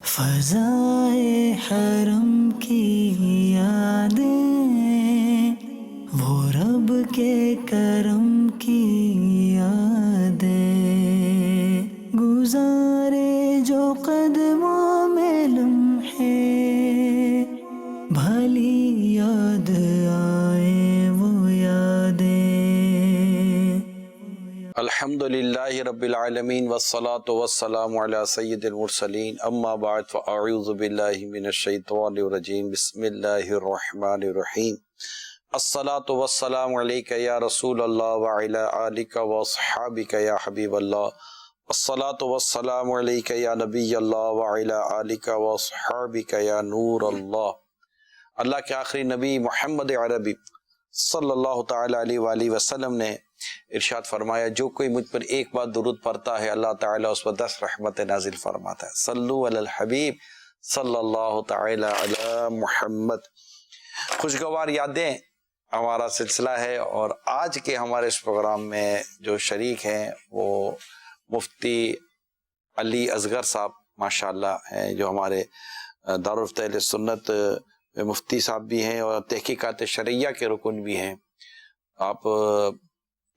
فضائے حرم کی یادیں، وہ رب کے کرم کی یادیں، گزارے جو قدموں میں لمحے، بھلی یاد آئے وہ یادیں۔ الحمدللہ رب العالمین والصلاة والسلام علی سید المرسلین، اما بعد فاعوذ باللہ من الشیطان الرجیم، بسم اللہ الرحمن الرحیم۔ الصلاة والسلام علیک یا رسول اللہ وعلی آلک واصحابک یا حبیب اللہ، الصلاة والسلام علیک یا نبی اللہ وعلی آلک واصحابک یا نور اللہ۔ اللہ کے آخری نبی محمد عربی صلی اللہ تعالی علیہ وآلہ وسلم نے ارشاد فرمایا، جو کوئی مجھ پر ایک بار درود پڑھتا ہے اللہ تعالیٰ اس پر 10 رحمت نازل فرماتا ہے۔ صلو علی الحبیب صلی اللہ تعالی علی محمد۔ خوشگوار یادیں ہمارا سلسلہ ہے، اور آج کے ہمارے اس پروگرام میں جو شریک ہیں وہ مفتی علی اصغر صاحب ماشاءاللہ ہیں، جو ہمارے دارالفتہ اہل سنت میں مفتی صاحب بھی ہیں اور تحقیقات شرعیہ کے رکن بھی ہیں۔ آپ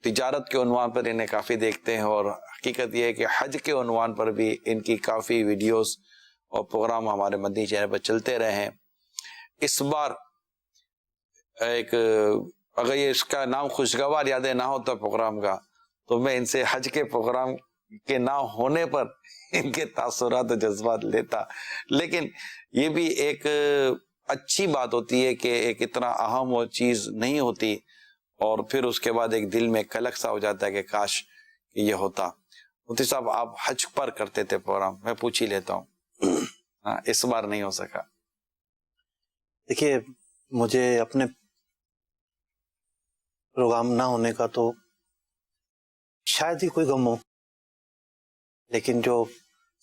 تجارت کے عنوان پر انہیں کافی دیکھتے ہیں، اور حقیقت یہ ہے کہ حج کے عنوان پر بھی ان کی کافی ویڈیوز اور پروگرام ہمارے مدنی چینل پر چلتے رہے ہیں۔ اس بار ایک اگر یہ اس کا نام خوشگوار یادیں نہ ہوتا پروگرام کا، تو میں ان سے حج کے پروگرام کے نہ ہونے پر ان کے تاثرات و جذبات لیتا، لیکن یہ بھی ایک اچھی بات ہوتی ہے کہ ایک اتنا اہم اور چیز نہیں ہوتی، اور پھر اس کے بعد ایک دل میں کلک سا ہو جاتا ہے کہ کاش کہ یہ ہوتا۔ مفتی صاحب آپ حج پر کرتے تھے پروگرام، میں پوچھ ہی لیتا ہوں، ہاں اس بار نہیں ہو سکا۔ دیکھیے، مجھے اپنے پروگرام نہ ہونے کا تو شاید ہی کوئی غم ہو، لیکن جو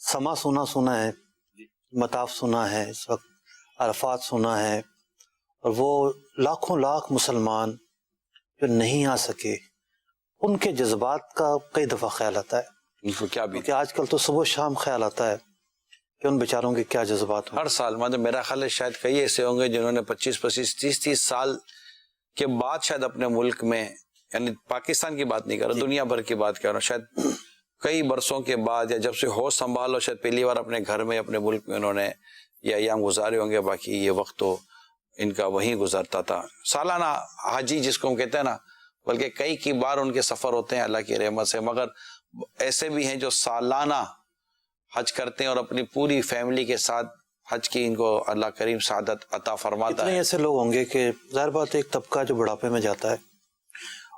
سما سنا ہے، مطاف سنا ہے، اس وقت عرفات سنا ہے، اور وہ لاکھوں لاکھ مسلمان جو نہیں آ سکے، ان کے جذبات کا کئی دفعہ خیال آتا ہے۔ ان کو کیا بھی کہ آج کل تو صبح شام خیال آتا ہے کہ ان بیچاروں کے کیا جذبات ہوں۔ ہر سال مطلب میرا خیال ہے شاید کئی ایسے ہوں گے جنہوں نے 25 30 سال کے بعد شاید اپنے ملک میں، یعنی پاکستان کی بات نہیں کر رہا، دنیا بھر کی بات کر رہا ہوں، شاید کئی برسوں کے بعد یا جب سے ہوش سنبھالو شاید پہلی بار اپنے گھر میں اپنے ملک میں انہوں نے یہ ایام گزارے ہوں گے، باقی یہ وقت تو ان کا وہیں گزرتا تھا۔ سالانہ حاجی جس کو ہم کہتے ہیں نا، بلکہ کئی بار ان کے سفر ہوتے ہیں اللہ کی رحمت سے، مگر ایسے بھی ہیں جو سالانہ حج کرتے ہیں اور اپنی پوری فیملی کے ساتھ حج کی ان کو اللہ کریم سعادت عطا فرماتا اتنے ہے۔ ایسے لوگ ہوں گے کہ ظاہر بات ایک طبقہ جو بڑھاپے میں جاتا ہے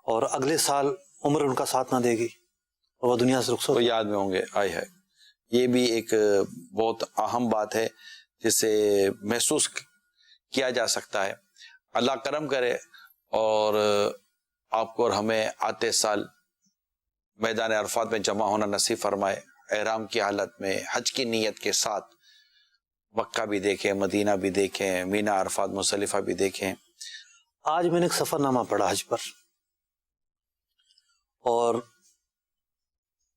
اور اگلے سال عمر ان کا ساتھ نہ دے گی اور وہ دنیا سے رخصت تو یاد میں ہوں گے، آئے ہے۔ یہ بھی ایک بہت اہم بات ہے جسے محسوس کیا جا سکتا ہے۔ اللہ کرم کرے اور آپ کو اور ہمیں آتے سال میدان عرفات میں جمع ہونا نصیب فرمائے، احرام کی حالت میں حج کی نیت کے ساتھ مکہ بھی دیکھیں، مدینہ بھی دیکھیں، مینا، عرفات، مزدلفہ بھی دیکھیں۔ آج میں نے ایک سفر نامہ پڑھا حج پر، اور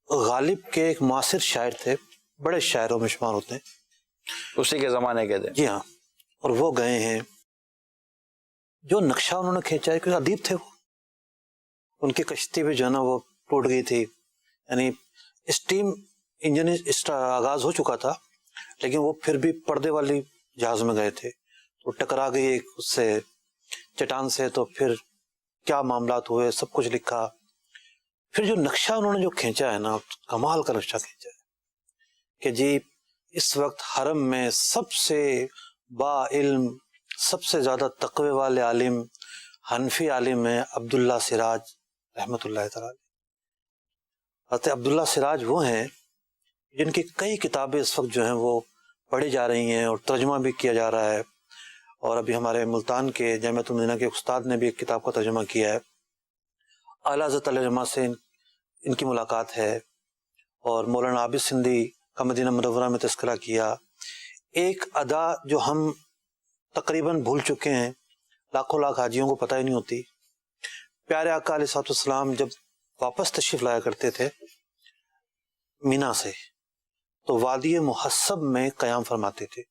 غالب کے ایک معاصر شاعر تھے، بڑے شاعروں میں شمار ہوتے ہیں، اسی کے زمانے کے تھے، جی ہاں، اور وہ گئے ہیں، جو نقشہ انہوں نے کھینچا ہے، کیونکہ ادیب تھے وہ، ان کی کشتی بھی جو ہے نا وہ ٹوٹ گئی تھی، یعنی اسٹیم انجن آغاز ہو چکا تھا، لیکن وہ پھر بھی پردے والی جہاز میں گئے تھے، تو ٹکرا گئی ایک اس سے چٹان سے، تو پھر کیا معاملات ہوئے سب کچھ لکھا۔ پھر جو نقشہ انہوں نے جو کھینچا ہے نا، کمال کا نقشہ کھینچا ہے کہ جی اس وقت حرم میں سب سے با علم، سب سے زیادہ تقوی والے عالم، حنفی عالم ہے عبداللہ سراج رحمۃ اللہ تعالی۔ حضرت عبداللہ سراج وہ ہیں جن کی کئی کتابیں اس وقت جو ہیں وہ پڑھی جا رہی ہیں اور ترجمہ بھی کیا جا رہا ہے، اور ابھی ہمارے ملتان کے جامعۃ المدینہ کے استاد نے بھی ایک کتاب کا ترجمہ کیا ہے۔ اعلیٰ حضرت علامہ سے ان کی ملاقات ہے، اور مولانا عابد سندھی کا مدینہ منورہ میں تذکرہ کیا۔ ایک ادا جو ہم تقریباً بھول چکے ہیں، لاکھوں لاکھ حاجیوں کو پتہ ہی نہیں ہوتی۔ پیارے آقا علیہ السلام جب واپس تشریف لایا کرتے تھے مینا سے، تو وادی محسب میں قیام فرماتے تھے.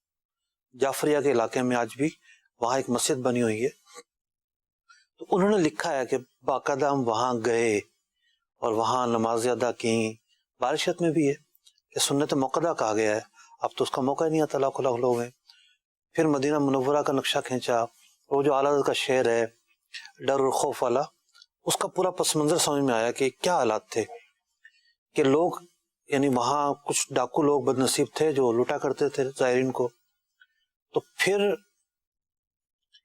جعفریہ کے علاقے میں آج بھی وہاں ایک مسجد بنی ہوئی ہے. تو انہوں نے لکھا ہے کہ باقاعدہ ہم وہاں گئے اور وہاں نماز ادا کی. بارشت میں بھی ہے کہ سنت موقدہ کہا گیا ہے، اب تو اس کا موقع ہی نہیں آتا، لاکھوں لاکھ لوگ ہیں. پھر مدینہ منورہ کا نقشہ کھینچا، وہ جو اعلیٰ حضرت کا شعر ہے ڈر اور خوف والا، اس کا پورا پس منظر سمجھ میں آیا کہ کیا حالات تھے کہ لوگ، یعنی وہاں کچھ ڈاکو لوگ بد نصیب تھے جو لوٹا کرتے تھے زائرین کو. تو پھر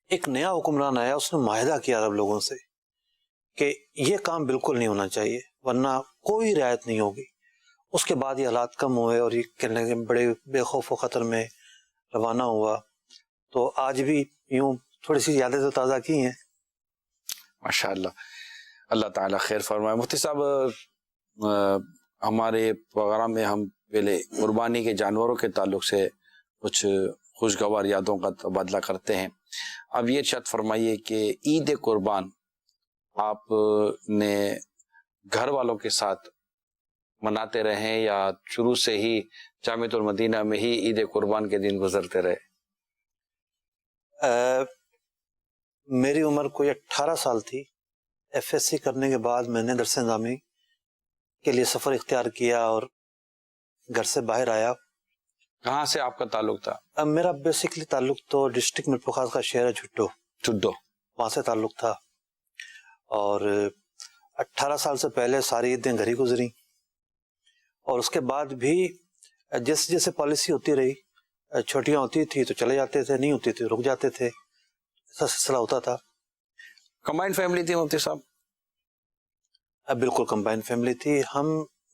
ایک نیا حکمران آیا، اس نے معاہدہ کیا عرب لوگوں سے کہ یہ کام بالکل نہیں ہونا چاہیے ورنہ کوئی رعایت نہیں ہوگی. اس کے بعد یہ حالات کم ہوئے اور یہ کہنے لگے، بڑے بے خوف و خطر میں روانہ ہوا. تو آج بھی یوں تھوڑی سی یادیں تو تازہ کی ہیں. ماشاء اللہ، اللہ تعالیٰ خیر فرمائے. مفتی صاحب، ہمارے پروگرام میں ہم پہلے قربانی کے جانوروں کے تعلق سے کچھ خوشگوار یادوں کا تبادلہ کرتے ہیں. اب یہ ارشاد فرمائیے کہ عید قربان آپ نے گھر والوں کے ساتھ مناتے رہے یا شروع سے ہی جامعۃ المدینہ میں ہی عید قربان کے دن گزرتے رہے؟ میری عمر کوئی 18 سال تھی. ایف ایس سی کرنے کے بعد میں نے درس نظامی کے لیے سفر اختیار کیا اور گھر سے باہر آیا. کہاں سے آپ کا تعلق تھا؟ میرا بیسکلی تعلق تو ڈسٹرکٹ میرپور خاص کا شہر ہے چھٹو، وہاں سے تعلق تھا. اور 18 سال سے پہلے ساری عیدیں گھر ہی گزری، اور اس کے بعد بھی جیسے جیسے پالیسی ہوتی رہی، چھٹیاں ہوتی تھی تو چلے جاتے تھے، نہیں ہوتی تھی رک جاتے تھے، ایسا سلسلہ ہوتا تھا. کمبائنڈ فیملی تھی مفتی صاحب؟ بالکل کمبائنڈ فیملی تھی.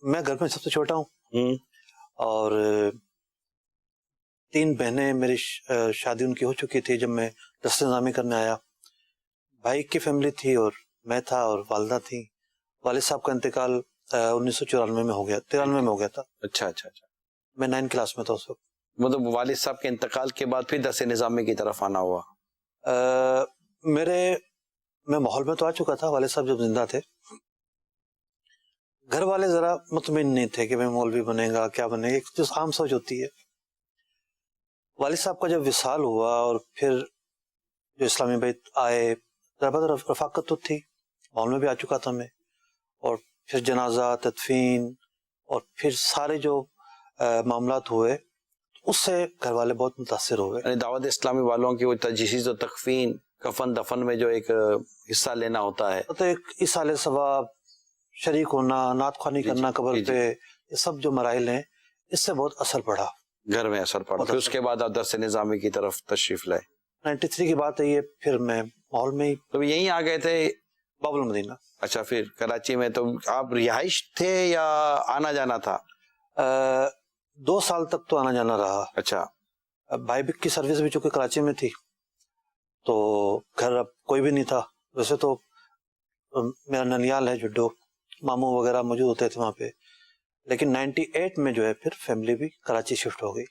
میں گھر میں سب سے چھوٹا ہوں اور 3 بہنیں. میری شادی ان کی ہو چکی تھی جب میں درس نظامی کرنے آیا. بھائی کی فیملی تھی اور میں تھا اور والدہ تھی. والد صاحب کا انتقال 1994 میں ہو گیا، 93 میں ہو گیا تھا. اچھا، میں 9 کلاس میں تھا اس وقت. مطلب والد صاحب کے انتقال کے بعد پھر درس نظامی کی طرف آنا ہوا؟ میں ماحول میں تو آ چکا تھا. والد صاحب جب زندہ تھے، گھر والے ذرا مطمئن نہیں تھے کہ میں مولوی بنے گا، کیا بنے گا، ایک جو عام سوچ ہوتی ہے. والد صاحب کا جب وصال ہوا اور پھر جو اسلامی بیت آئے، رفاقت تو تھی، ماحول میں بھی آ چکا تھا میں. اور پھر جنازہ، تدفین اور پھر سارے جو معاملات ہوئے، اس سے گھر والے بہت متاثر ہوئے. یعنی دعوت اسلامی والوں کی وہ تجہیز و تکفین، کفن دفن میں جو ایک حصہ لینا ہوتا ہے، تو ایک ایصال ثواب، شریک ہونا، نعت خوانی کرنا قبر پہ، یہ سب جو مراحل ہیں، اس سے بہت اثر پڑا، گھر میں اثر پڑا. پھر اس کے بعد آپ درس نظامی کی طرف تشریف لائے. 93 کی بات ہے یہ. پھر میں ماحول میں ہی تو یہیں آ گئے تھے باب المدینہ. اچھا، پھر کراچی میں تو آپ رہائش تھے یا آنا جانا تھا؟ 2 سال تک تو آنا جانا رہا. اچھا. بھائی بک کی سروس بھی چونکہ کراچی میں تھی تو گھر اب کوئی بھی نہیں تھا. ویسے تو میرا ننیال ہے جڈو، ماموں وغیرہ موجود ہوتے تھے وہاں پہ، لیکن 98 میں جو ہے پھر فیملی بھی کراچی شفٹ ہو گئی.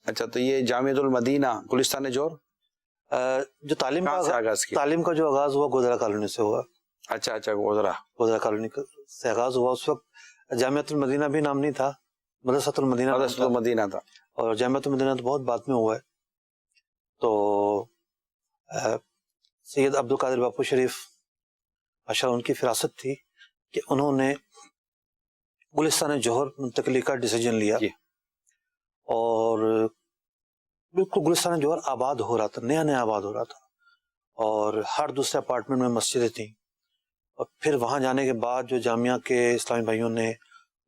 اچھا، تو یہ جامعۃ المدینہ گلستان جوہر جو تعلیم کا جو آغاز ہوا گودرا کالونی سے ہوا. اچھا، گودرا کالونی سے آغاز ہوا. اس وقت جامعۃ المدینہ بھی نام نہیں تھا، مدرسۃ المدینہ تھا، اور جامعۃ المدینہ تو بہت بعد میں ہوا ہے. تو سید عبد القادر باپو شریف ماشاء اللہ ان کی فراست تھی کہ انہوں نے گلستان جوہر منتقلی کا ڈیسیجن لیا اور بالکل گلستان جوہر آباد ہو رہا تھا، نیا آباد ہو رہا تھا، اور ہر دوسرے اپارٹمنٹ میں مسجدیں تھیں. اور پھر وہاں جانے کے بعد جو جامعہ کے اسلامی بھائیوں نے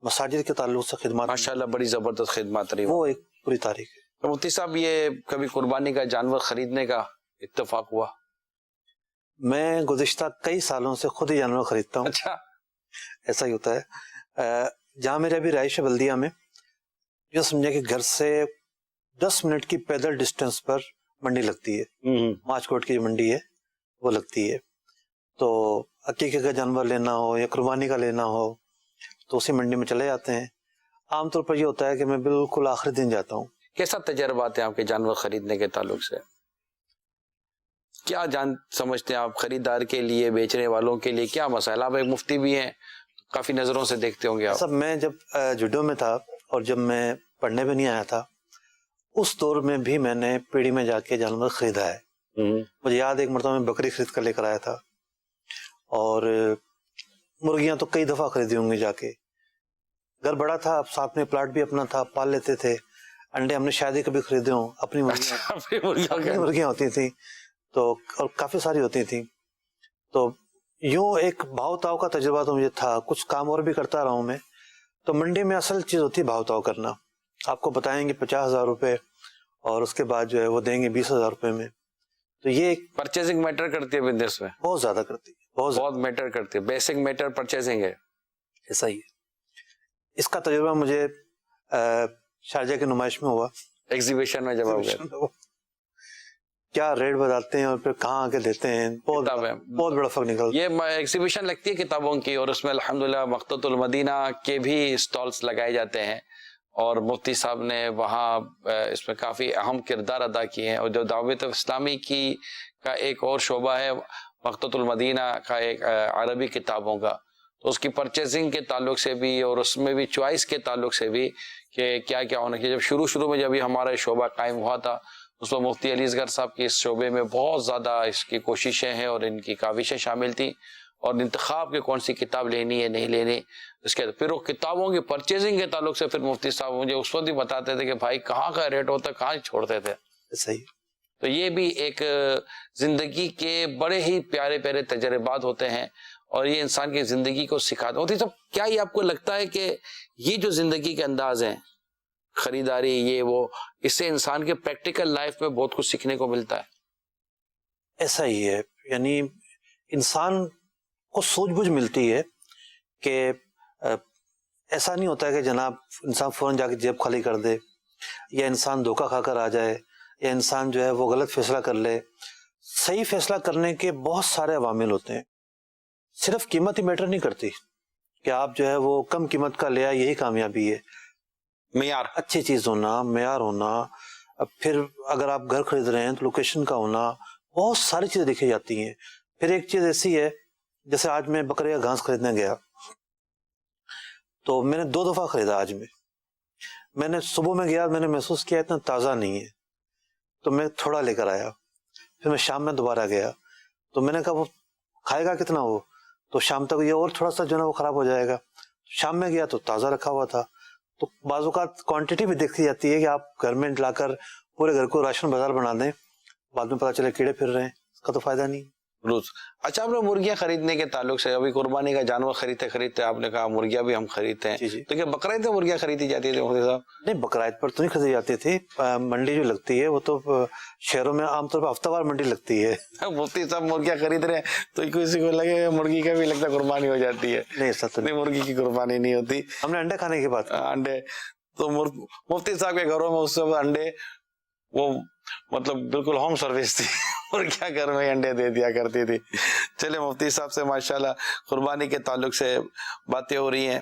مساجد کے تعلق سے خدمات، ماشاءاللہ بڑی زبردست خدمات رہی، وہ ایک پوری تاریخ ہے. تو مفتی صاحب یہ کبھی قربانی کا جانور خریدنے کا اتفاق ہوا؟ میں گزشتہ کئی سالوں سے خود ہی جانور خریدتا ہوں. اچھا، ایسا ہی ہوتا ہے. جہاں میرے ابھی رہائش ہے بلدیہ میں، جو سمجھے کہ گھر سے 10 منٹ کی پیدل ڈسٹینس پر منڈی لگتی ہے. ماچ کوٹ کی جو منڈی ہے وہ لگتی ہے. تو عقیقے کا جانور لینا ہو یا قربانی کا لینا ہو تو اسی منڈی میں چلے جاتے ہیں. عام طور پر یہ ہوتا ہے کہ میں بالکل آخری دن جاتا ہوں. کیسا تجربات ہیں آپ کے جانور خریدنے کے تعلق سے؟ کیا سمجھتے ہیں آپ خریدار کے لیے، بیچنے والوں کے لیے کیا مسائل؟ آپ ایک مفتی بھی ہیں، کافی نظروں سے دیکھتے ہوں گے آپ. سب میں جب جڈو میں تھا اور جب میں پڑھنے بھی نہیں آیا تھا، اس دور میں بھی میں نے پیڑھی میں جا کے جانور خریدا ہے۔ مجھے یاد ایک مرتبہ میں بکری خرید کر لے کر آیا تھا، اور مرغیاں تو کئی دفعہ خریدی ہوں گی جا کے۔ گھر بڑا تھا، ساتھ میں پلاٹ بھی اپنا تھا، پال لیتے تھے۔ انڈے ہم نے شاید ہی کبھی خریدے ہوں، اپنی مرغیاں ہوتی تھیں تو، اور کافی ساری ہوتی تھیں۔ تو یوں ایک بھاؤ تاؤ کا تجربہ تو مجھے تھا، کچھ کام اور بھی کرتا رہا ہوں میں۔ تو منڈی میں اصل چیز ہوتی ہے بھاؤ تاؤ کرنا، آپ کو بتائیں گے 50,000 روپے اور اس کے بعد جو ہے وہ دیں گے 20,000 روپے میں۔ تو یہ پرچیزنگ میٹر کرتی ہے بزنس میں، بہت زیادہ کرتی ہے، بہت میٹر کرتی ہے، بیسک میٹر پرچیزنگ ہے۔ ایسا ہی ہے۔ اس کا تجربہ مجھے شارجہ کی نمائش میں ہوا، ایگزیبیشن میں جب آپ گئے، کیا ریٹ بتاتے ہیں اور پھر کہاں آ کے دیتے ہیں، بہت بڑا فرق نکلتا ہے۔ یہ ایگزیبیشن لگتی ہے کتابوں کی، اور اس میں الحمدللہ مقتۃ المدینہ کے بھی اسٹالز لگائے جاتے ہیں، اور مفتی صاحب نے وہاں اس میں کافی اہم کردار ادا کیے ہیں۔ اور جو دعوت اسلامی کی کا ایک اور شعبہ ہے مقتۃ المدینہ کا، ایک عربی کتابوں کا، تو اس کی پرچیزنگ کے تعلق سے بھی اور اس میں بھی چوائس کے تعلق سے بھی کہ کیا کیا ہونا چاہیے۔ جب شروع میں جب یہ ہمارا شعبہ قائم ہوا تھا، اس میں مفتی علی اصغر صاحب کی اس شعبے میں بہت زیادہ اس کی کوششیں ہیں اور ان کی کاوشیں شامل تھیں، اور انتخاب کے کون سی کتاب لینی ہے نہیں لینی، اس کے پھر وہ کتابوں کی پرچیزنگ کے تعلق سے پھر مفتی صاحب مجھے اس وقت ہی بتاتے تھے کہ بھائی کہاں کا ریٹ ہوتا ہے، کہاں چھوڑتے تھے۔ صحیح۔ تو یہ بھی ایک زندگی کے بڑے ہی پیارے پیارے تجربات ہوتے ہیں، اور یہ انسان کی زندگی کو سکھاتے ہوتے۔ سب کیا یہ آپ کو لگتا ہے کہ یہ جو زندگی کے انداز ہیں، خریداری، یہ وہ، اس سے انسان کے پریکٹیکل لائف میں بہت کچھ سیکھنے کو ملتا ہے؟ ایسا ہی ہے، یعنی انسان کو سوجھ بوجھ ملتی ہے کہ ایسا نہیں ہوتا ہے کہ جناب انسان فوراً جا کے جیب خالی کر دے، یا انسان دھوکہ کھا کر آ جائے، یا انسان جو ہے وہ غلط فیصلہ کر لے۔ صحیح فیصلہ کرنے کے بہت سارے عوامل ہوتے ہیں، صرف قیمت ہی میٹر نہیں کرتی کہ آپ جو ہے وہ کم قیمت کا لے آئے یہی کامیابی ہے۔ معیار، اچھی چیز ہونا، معیار ہونا، پھر اگر آپ گھر خرید رہے ہیں تو لوکیشن کا ہونا، بہت ساری چیزیں دیکھی جاتی ہیں۔ پھر ایک چیز ایسی ہے، جیسے آج میں بکرے کا گھاس خریدنے گیا تو میں نے 2 دفعہ خریدا۔ آج میں نے صبح میں گیا، میں نے محسوس کیا اتنا تازہ نہیں ہے، تو میں تھوڑا لے کر آیا۔ پھر میں شام میں دوبارہ گیا تو میں نے کہا وہ کھائے گا کتنا، وہ تو شام تک یہ اور تھوڑا سا جو ہے وہ خراب ہو جائے گا۔ شام میں گیا تو تازہ رکھا ہوا تھا۔ تو بعض اوقات کوانٹٹی بھی دیکھی جاتی ہے کہ آپ گھر میں لا کر پورے گھر کو راشن بازار بنا دیں، بعد میں پتہ چلے کیڑے پھر رہے ہیں، اس کا تو فائدہ نہیں۔ اچھا، آپ نے مرغیاں خریدنے کے تعلق سے، ابھی قربانی کا جانور خریدتے آپ نے کہا مرغیاں بھی ہم خریدتے ہیں، جی۔ تو کیا بقرعید میں مرغیاں خریدی جاتی تھی مفتی صاحب؟ نہیں، بقرعید پر تو نہیں خریدی جاتی تھی، منڈی جو لگتی ہے وہ تو شہروں میں عام طور پر ہفتہ وار منڈی لگتی ہے۔ مفتی صاحب مرغیاں خرید رہے ہیں تو کسی کو لگے مرغی کا بھی لگتا قربانی ہو جاتی ہے۔ نہیں، ایسا تو نہیں، مرغی کی قربانی نہیں ہوتی۔ ہم نے انڈے کھانے کی بات، انڈے تو مفتی صاحب کے گھروں میں اس وقت انڈے وہ مطلب بالکل ہوم سروس تھی، اور کیا گھر میں انڈے دے دیا کرتی تھی۔ چلے مفتی صاحب سے ماشاءاللہ قربانی کے تعلق سے باتیں ہو رہی ہیں۔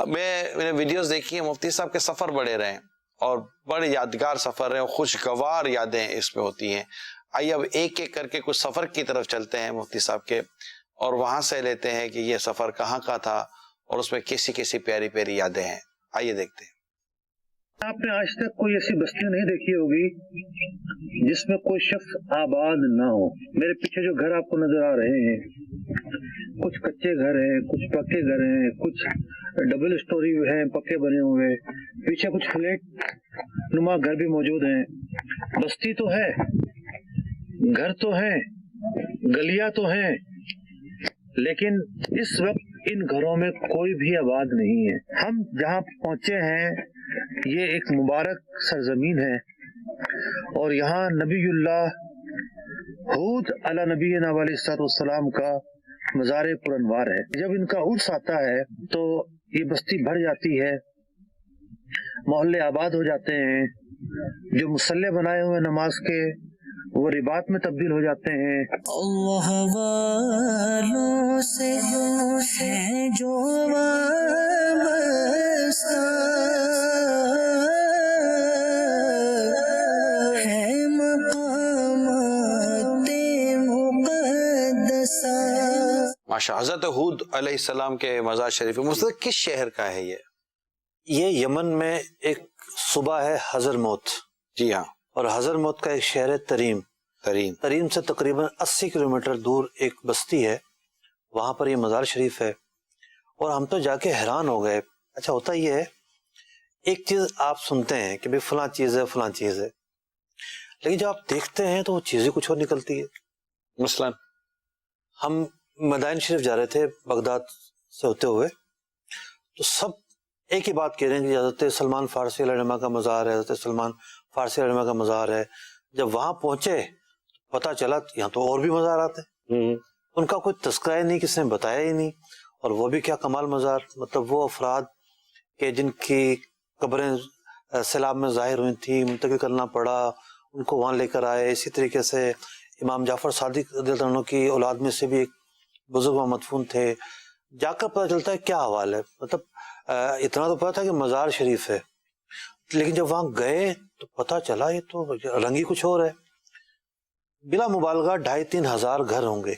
میں نے ویڈیوز دیکھی ہیں، مفتی صاحب کے سفر بڑے رہے ہیں اور بڑے یادگار سفر ہیں، خوشگوار یادیں اس میں ہوتی ہیں۔ آئیے اب ایک ایک کر کے کچھ سفر کی طرف چلتے ہیں مفتی صاحب کے، اور وہاں سے لیتے ہیں کہ یہ سفر کہاں کا تھا اور اس میں کیسی کیسی پیاری پیاری یادیں ہیں۔ آئیے دیکھتے ہیں۔ آپ نے آج تک کوئی ایسی بستی نہیں دیکھی ہوگی جس میں کوئی شخص آباد نہ ہو۔ میرے پیچھے جو گھر آپ کو نظر آ رہے ہیں، کچھ کچے گھر ہیں، کچھ پکے گھر ہیں، کچھ ڈبل سٹوری ہیں پکے بنے ہوئے، پیچھے کچھ فلیٹ نما گھر بھی موجود ہیں۔ بستی تو ہے، گھر تو ہیں، گلیاں تو ہیں، لیکن اس وقت ان گھروں میں کوئی بھی آباد نہیں ہے۔ ہم جہاں پہنچے ہیں یہ ایک مبارک سرزمین ہے، اور یہاں نبی اللہ ہود علی نبینا علیہ الصلوۃ والسلام کا مزار پرانوار ہے۔ جب ان کا عرس آتا ہے تو یہ بستی بھر جاتی ہے، محلے آباد ہو جاتے ہیں، جو مصلے بنائے ہوئے نماز کے وہ رباط میں تبدیل ہو جاتے ہیں۔ اللہ والوں سے ہے جو وابستہ ہے مقامات مقدسہ۔ ماشاء حضرت ہود علیہ السلام کے مزار شریف مستقل کس شہر کا ہے یہ؟ یہ یمن میں ایک صوبہ ہے حضر موت، جی ہاں، اور حضر موت کا ایک شہر ہے تریم. تریم سے تقریباً 80 کلومیٹر دور ایک بستی ہے، وہاں پر یہ مزار شریف ہے. اور ہم تو جا کے حیران ہو گئے. اچھا ہوتا یہ ہے، ایک چیز آپ سنتے ہیں کہ بھئی فلاں چیز ہے فلاں چیز ہے، لیکن جب آپ دیکھتے ہیں تو وہ چیزیں کچھ اور نکلتی ہے. مثلا ہم مدائن شریف جا رہے تھے بغداد سے ہوتے ہوئے، تو سب ایک ہی بات کہہ رہے ہیں کہ حضرت سلمان فارسی علیہ الرحمہ کا مزار ہے، حضرت سلمان فارسی علیہ الرحمہ کا مزار ہے. جب وہاں پہنچے پتہ چلا یہاں تو اور بھی مزارات ہیں، ان کا کوئی تذکرہ ہی نہیں، کسی نے بتایا ہی نہیں. اور وہ بھی کیا کمال مزار، مطلب وہ افراد کہ جن کی قبریں سیلاب میں ظاہر ہوئی تھیں، منتقل کرنا پڑا، ان کو وہاں لے کر آئے. اسی طریقے سے امام جعفر صادق رضی اللہ عنہ کی اولاد میں سے بھی ایک بزرگ وہاں مدفون تھے. جا کر پتہ چلتا ہے کیا حوال ہے. مطلب اتنا تو پتا تھا کہ مزار شریف ہے، لیکن جب وہاں گئے تو پتہ چلا یہ تو رنگ ہی کچھ اور ہے. بلا مبالغہ 2500-3000 ہزار گھر ہوں گے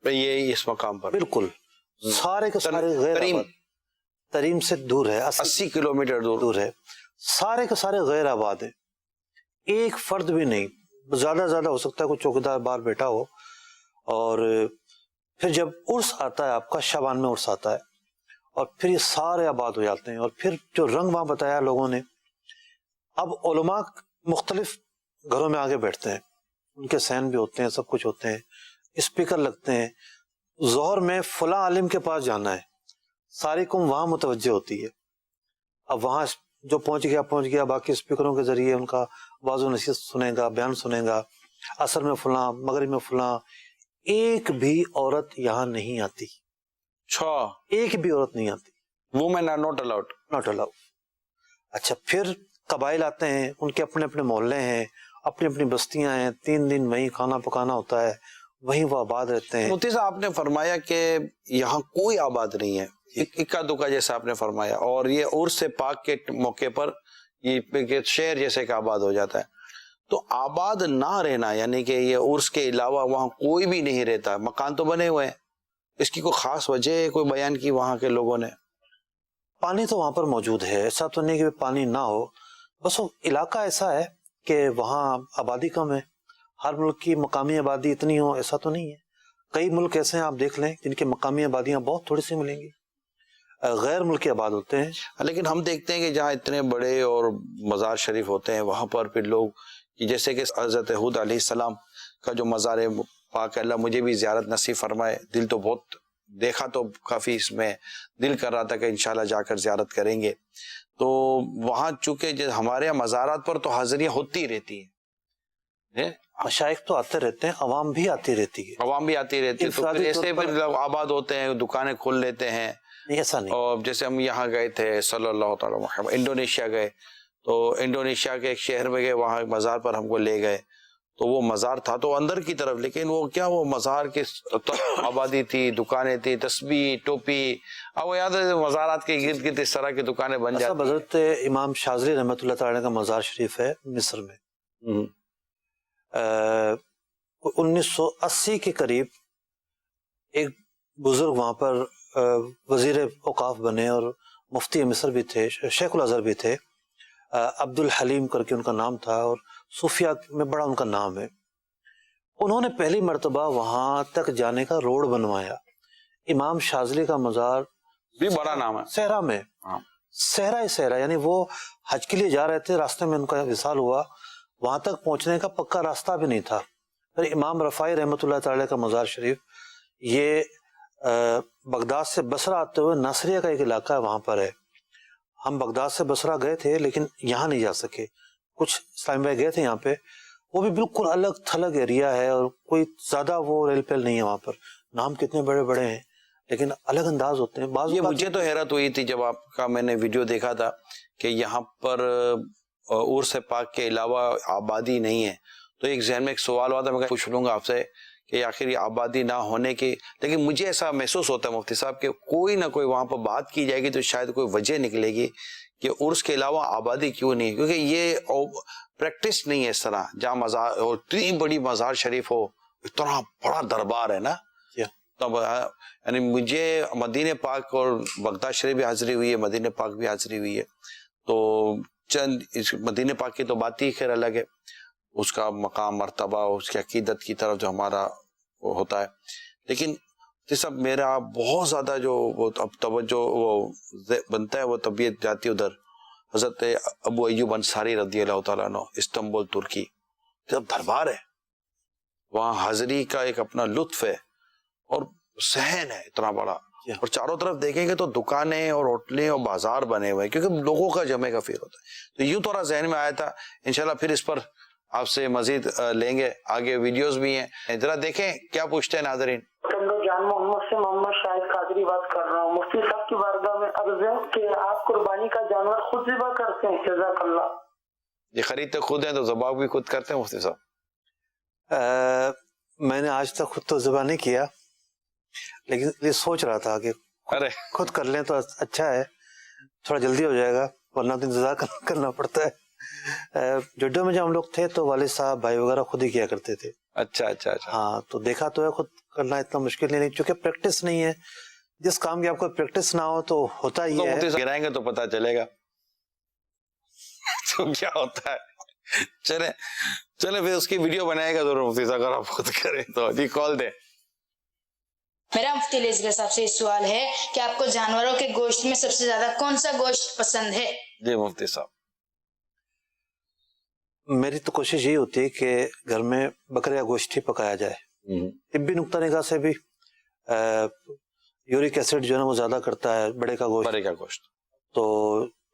یہ اس مقام پر، بالکل سارے کے سارے غیر آباد. تریم سے دور ہے، 80 کلومیٹر دور ہے. سارے کے سارے غیر آباد ہیں، ایک فرد بھی نہیں. زیادہ زیادہ ہو سکتا ہے کوئی چوکیدار باہر بیٹھا ہو. اور پھر جب عرس آتا ہے آپ کا، شعبان میں عرس آتا ہے، اور پھر یہ سارے آباد ہو جاتے ہیں. اور پھر جو رنگ وہاں بتایا لوگوں نے، اب علماء مختلف گھروں میں آگے بیٹھتے ہیں، ان کے سین بھی ہوتے ہیں، سب کچھ ہوتے ہیں، اسپیکر لگتے ہیں. ظہر میں فلاں عالم کے پاس جانا ہے، ساری قوم وہاں متوجہ ہوتی ہے. اب وہاں جو پہنچ گیا، باقی اسپیکروں کے ذریعے ان کا واضح نصیحت سنے گا، بیان سنے گا. عصر میں فلاں، مغرب میں فلاں. ایک بھی عورت یہاں نہیں آتی، ایک بھی عورت نہیں آتی. Women are not allowed. Not allow. اچھا پھر قبائل آتے ہیں، ان کے اپنے اپنے محلے ہیں، اپنی اپنی بستیاں ہیں. 3 دن وہیں کھانا پکانا ہوتا ہے، وہیں وہ آباد رہتے ہیں. مفتی صاحب آپ نے فرمایا کہ یہاں کوئی آباد نہیں ہے، اکا دکا جیسا آپ نے فرمایا، اور یہ عرس پاک کے موقع پر یہ شہر جیسے کہ آباد ہو جاتا ہے. تو آباد نہ رہنا یعنی کہ یہ عرس کے علاوہ وہاں کوئی بھی نہیں رہتا. مکان تو بنے ہوئے ہیں، اس کی کوئی خاص وجہ ہے کوئی بیان کی وہاں کے لوگوں نے؟ پانی تو وہاں پر موجود ہے، ایسا تو نہیں کہ پانی نہ ہو، بس وہ علاقہ ایسا ہے کہ وہاں آبادی کم ہے. ہر ملک کی مقامی آبادی اتنی ہو ایسا تو نہیں ہے. کئی ملک ایسے ہیں آپ دیکھ لیں جن کی مقامی آبادیاں بہت تھوڑی سی ملیں گی، غیر ملکی آباد ہوتے ہیں. لیکن ہم دیکھتے ہیں کہ جہاں اتنے بڑے اور مزار شریف ہوتے ہیں وہاں پر پھر لوگ، جیسے کہ حضرت ہود علیہ السلام کا جو مزار پاک، اللہ مجھے بھی زیارت نصیب فرمائے. دل تو بہت دیکھا تو کافی اس میں دل کر رہا تھا کہ انشاءاللہ جا کر زیارت کریں گے. تو وہاں چونکہ ہمارے یہاں مزارات پر تو حاضریاں ہوتی رہتی ہیں، مشائخ تو آتے رہتے ہیں، عوام بھی آتی رہتی ہے، عوام بھی آتی رہتی ہے. تو پھر ایسے پھر لوگ آباد ہوتے ہیں، دکانیں کھول لیتے ہیں. ایسا نہیں. اور جیسے ہم یہاں گئے تھے صلی اللہ تعالی محمد، انڈونیشیا گئے، تو انڈونیشیا کے ایک شہر میں گئے، وہاں مزار پر ہم کو لے گئے. تو وہ مزار تھا تو اندر کی طرف، لیکن وہ کیا وہ مزار کے آبادی تھی، دکانیں تھی، تسبیح، ٹوپی. اب وہ یاد ہے مزارات کے گرد گرد اس طرح کی دکانیں بن جاتی. حضرت امام شاذلی رحمۃ اللہ تعالی کا مزار شریف ہے مصر میں. 1980 کے قریب ایک بزرگ وہاں پر وزیر اوقاف بنے اور مفتی مصر بھی تھے، شیخ الازہر بھی تھے. عبد الحلیم کر کے ان کا نام تھا، اور صوفیہ میں بڑا ان کا نام ہے. انہوں نے پہلی مرتبہ وہاں تک جانے کا روڈ بنوایا. امام شاذلی کا مزار بھی بڑا نام ہے، صحرا میں، صحرا ہی صحرا، یعنی وہ حج کے لیے جا رہے تھے، راستے میں ان کا وصال ہوا، وہاں تک پہنچنے کا پکا راستہ بھی نہیں تھا. پھر امام رفاعی رحمۃ اللہ تعالی کا مزار شریف، یہ بغداد سے بصرہ آتے ہوئے ناصریہ کا ایک علاقہ ہے، وہاں پر ہے. ہم بغداد سے بصرہ گئے تھے لیکن یہاں نہیں جا سکے. کچھ اسلام بھائی گئے تھے یہاں پہ، وہ بھی بالکل الگ تھلگ ایریا ہے، اور کوئی زیادہ وہ ریل پیل نہیں ہے وہاں پر. نام کتنے بڑے بڑے ہیں لیکن الگ انداز ہوتے ہیں. بعض یہ مجھے تو حیرت ہوئی تھی جب آپ کا میں نے ویڈیو دیکھا تھا کہ یہاں پر عرس پاک کے علاوہ آبادی نہیں ہے. تو ایک ذہن میں ایک سوال ہوا تھا، میں پوچھ لوں گا آپ سے کہ آخر یہ آبادی نہ ہونے کی، لیکن مجھے ایسا محسوس ہوتا ہے مفتی صاحب کہ کوئی نہ کوئی وہاں پر بات کی جائے گی تو شاید کوئی وجہ نکلے گی کہ عرس کے علاوہ آبادی کیوں نہیں ہے. کیونکہ یہ پریکٹس نہیں ہے اس طرح، جہاں مزار اتنی بڑی مزار شریف ہو، اتنا بڑا دربار ہے نا. تب یعنی مجھے مدینہ پاک اور بغداد شریف بھی حاضری ہوئی ہے، مدینہ پاک بھی حاضری ہوئی ہے. تو چند مدینہ پاک کی تو بات ہی خیر الگ ہے، اس کا مقام مرتبہ اس کی عقیدت کی طرف جو ہمارا وہ ہوتا ہے، لیکن سب میرا بہت زیادہ جو وہ اب توجہ وہ بنتا ہے وہ طبیعت جاتی ہے ادھر حضرت ابو ایوب انصاری رضی اللہ تعالیٰ عنہ، استنبول ترکی، جب دربار ہے وہاں حاضری کا ایک اپنا لطف ہے اور صحن ہے اتنا بڑا، اور چاروں طرف دیکھیں گے تو دکانیں اور ہوٹلیں اور بازار بنے ہوئے ہیں کیونکہ لوگوں کا جمع کا فیر ہوتا ہے. تو یوں تھوڑا ذہن میں آیا تھا، انشاءاللہ پھر اس پر آپ سے مزید لیں گے، آگے ویڈیوز بھی ہیں، ذرا دیکھیں کیا پوچھتے ہیں ناظرین. جان محمد سے محمد شاہد قادری بات کر رہا ہوں. مفتی صاحب کی بارگاہ میں عرض ہے کہ آپ قربانی کا جانور خود ذبح کرتے ہیں؟ جزاک اللہ. یہ خریدتے خود ہیں تو ذبح بھی خود کرتے ہیں مفتی صاحب؟ میں نے آج تک خود تو ذبح نہیں کیا، لیکن یہ سوچ رہا تھا کہ خود کر لیں تو اچھا ہے، تھوڑا جلدی ہو جائے گا، ورنہ تو انتظار کرنا پڑتا ہے. جڈو میں جب ہم لوگ تھے تو والد صاحب بھائی وغیرہ خود ہی کیا کرتے تھے. اچھا اچھا اچھا. ہاں تو دیکھا تو ہے، خود کرنا اتنا مشکل نہیں، چونکہ پریکٹس نہیں ہے. جس کام کی آپ کو پریکٹس نہ ہو تو ہوتا ہی ہے. گرائیں گے تو پتا چلے گا تو کیا ہوتا ہے. چلے پھر اس کی ویڈیو بنائے گا ضرور مفتی صاحب، اگر آپ خود کریں تو. جی کال دیں. میرا مفتی علیہ الصلوۃ صاحب سے سوال ہے کہ آپ کو جانوروں کے گوشت میں سب سے زیادہ کون سا گوشت پسند ہے؟ جی مفتی صاحب، میری تو کوشش یہی ہوتی ہے کہ گھر میں بکرے کا گوشت ہی پکایا جائے. طبی نقطہ نگاہ سے بھی یورک ایسڈ جو ہے نا وہ زیادہ کرتا ہے بڑے کا گوشت، تو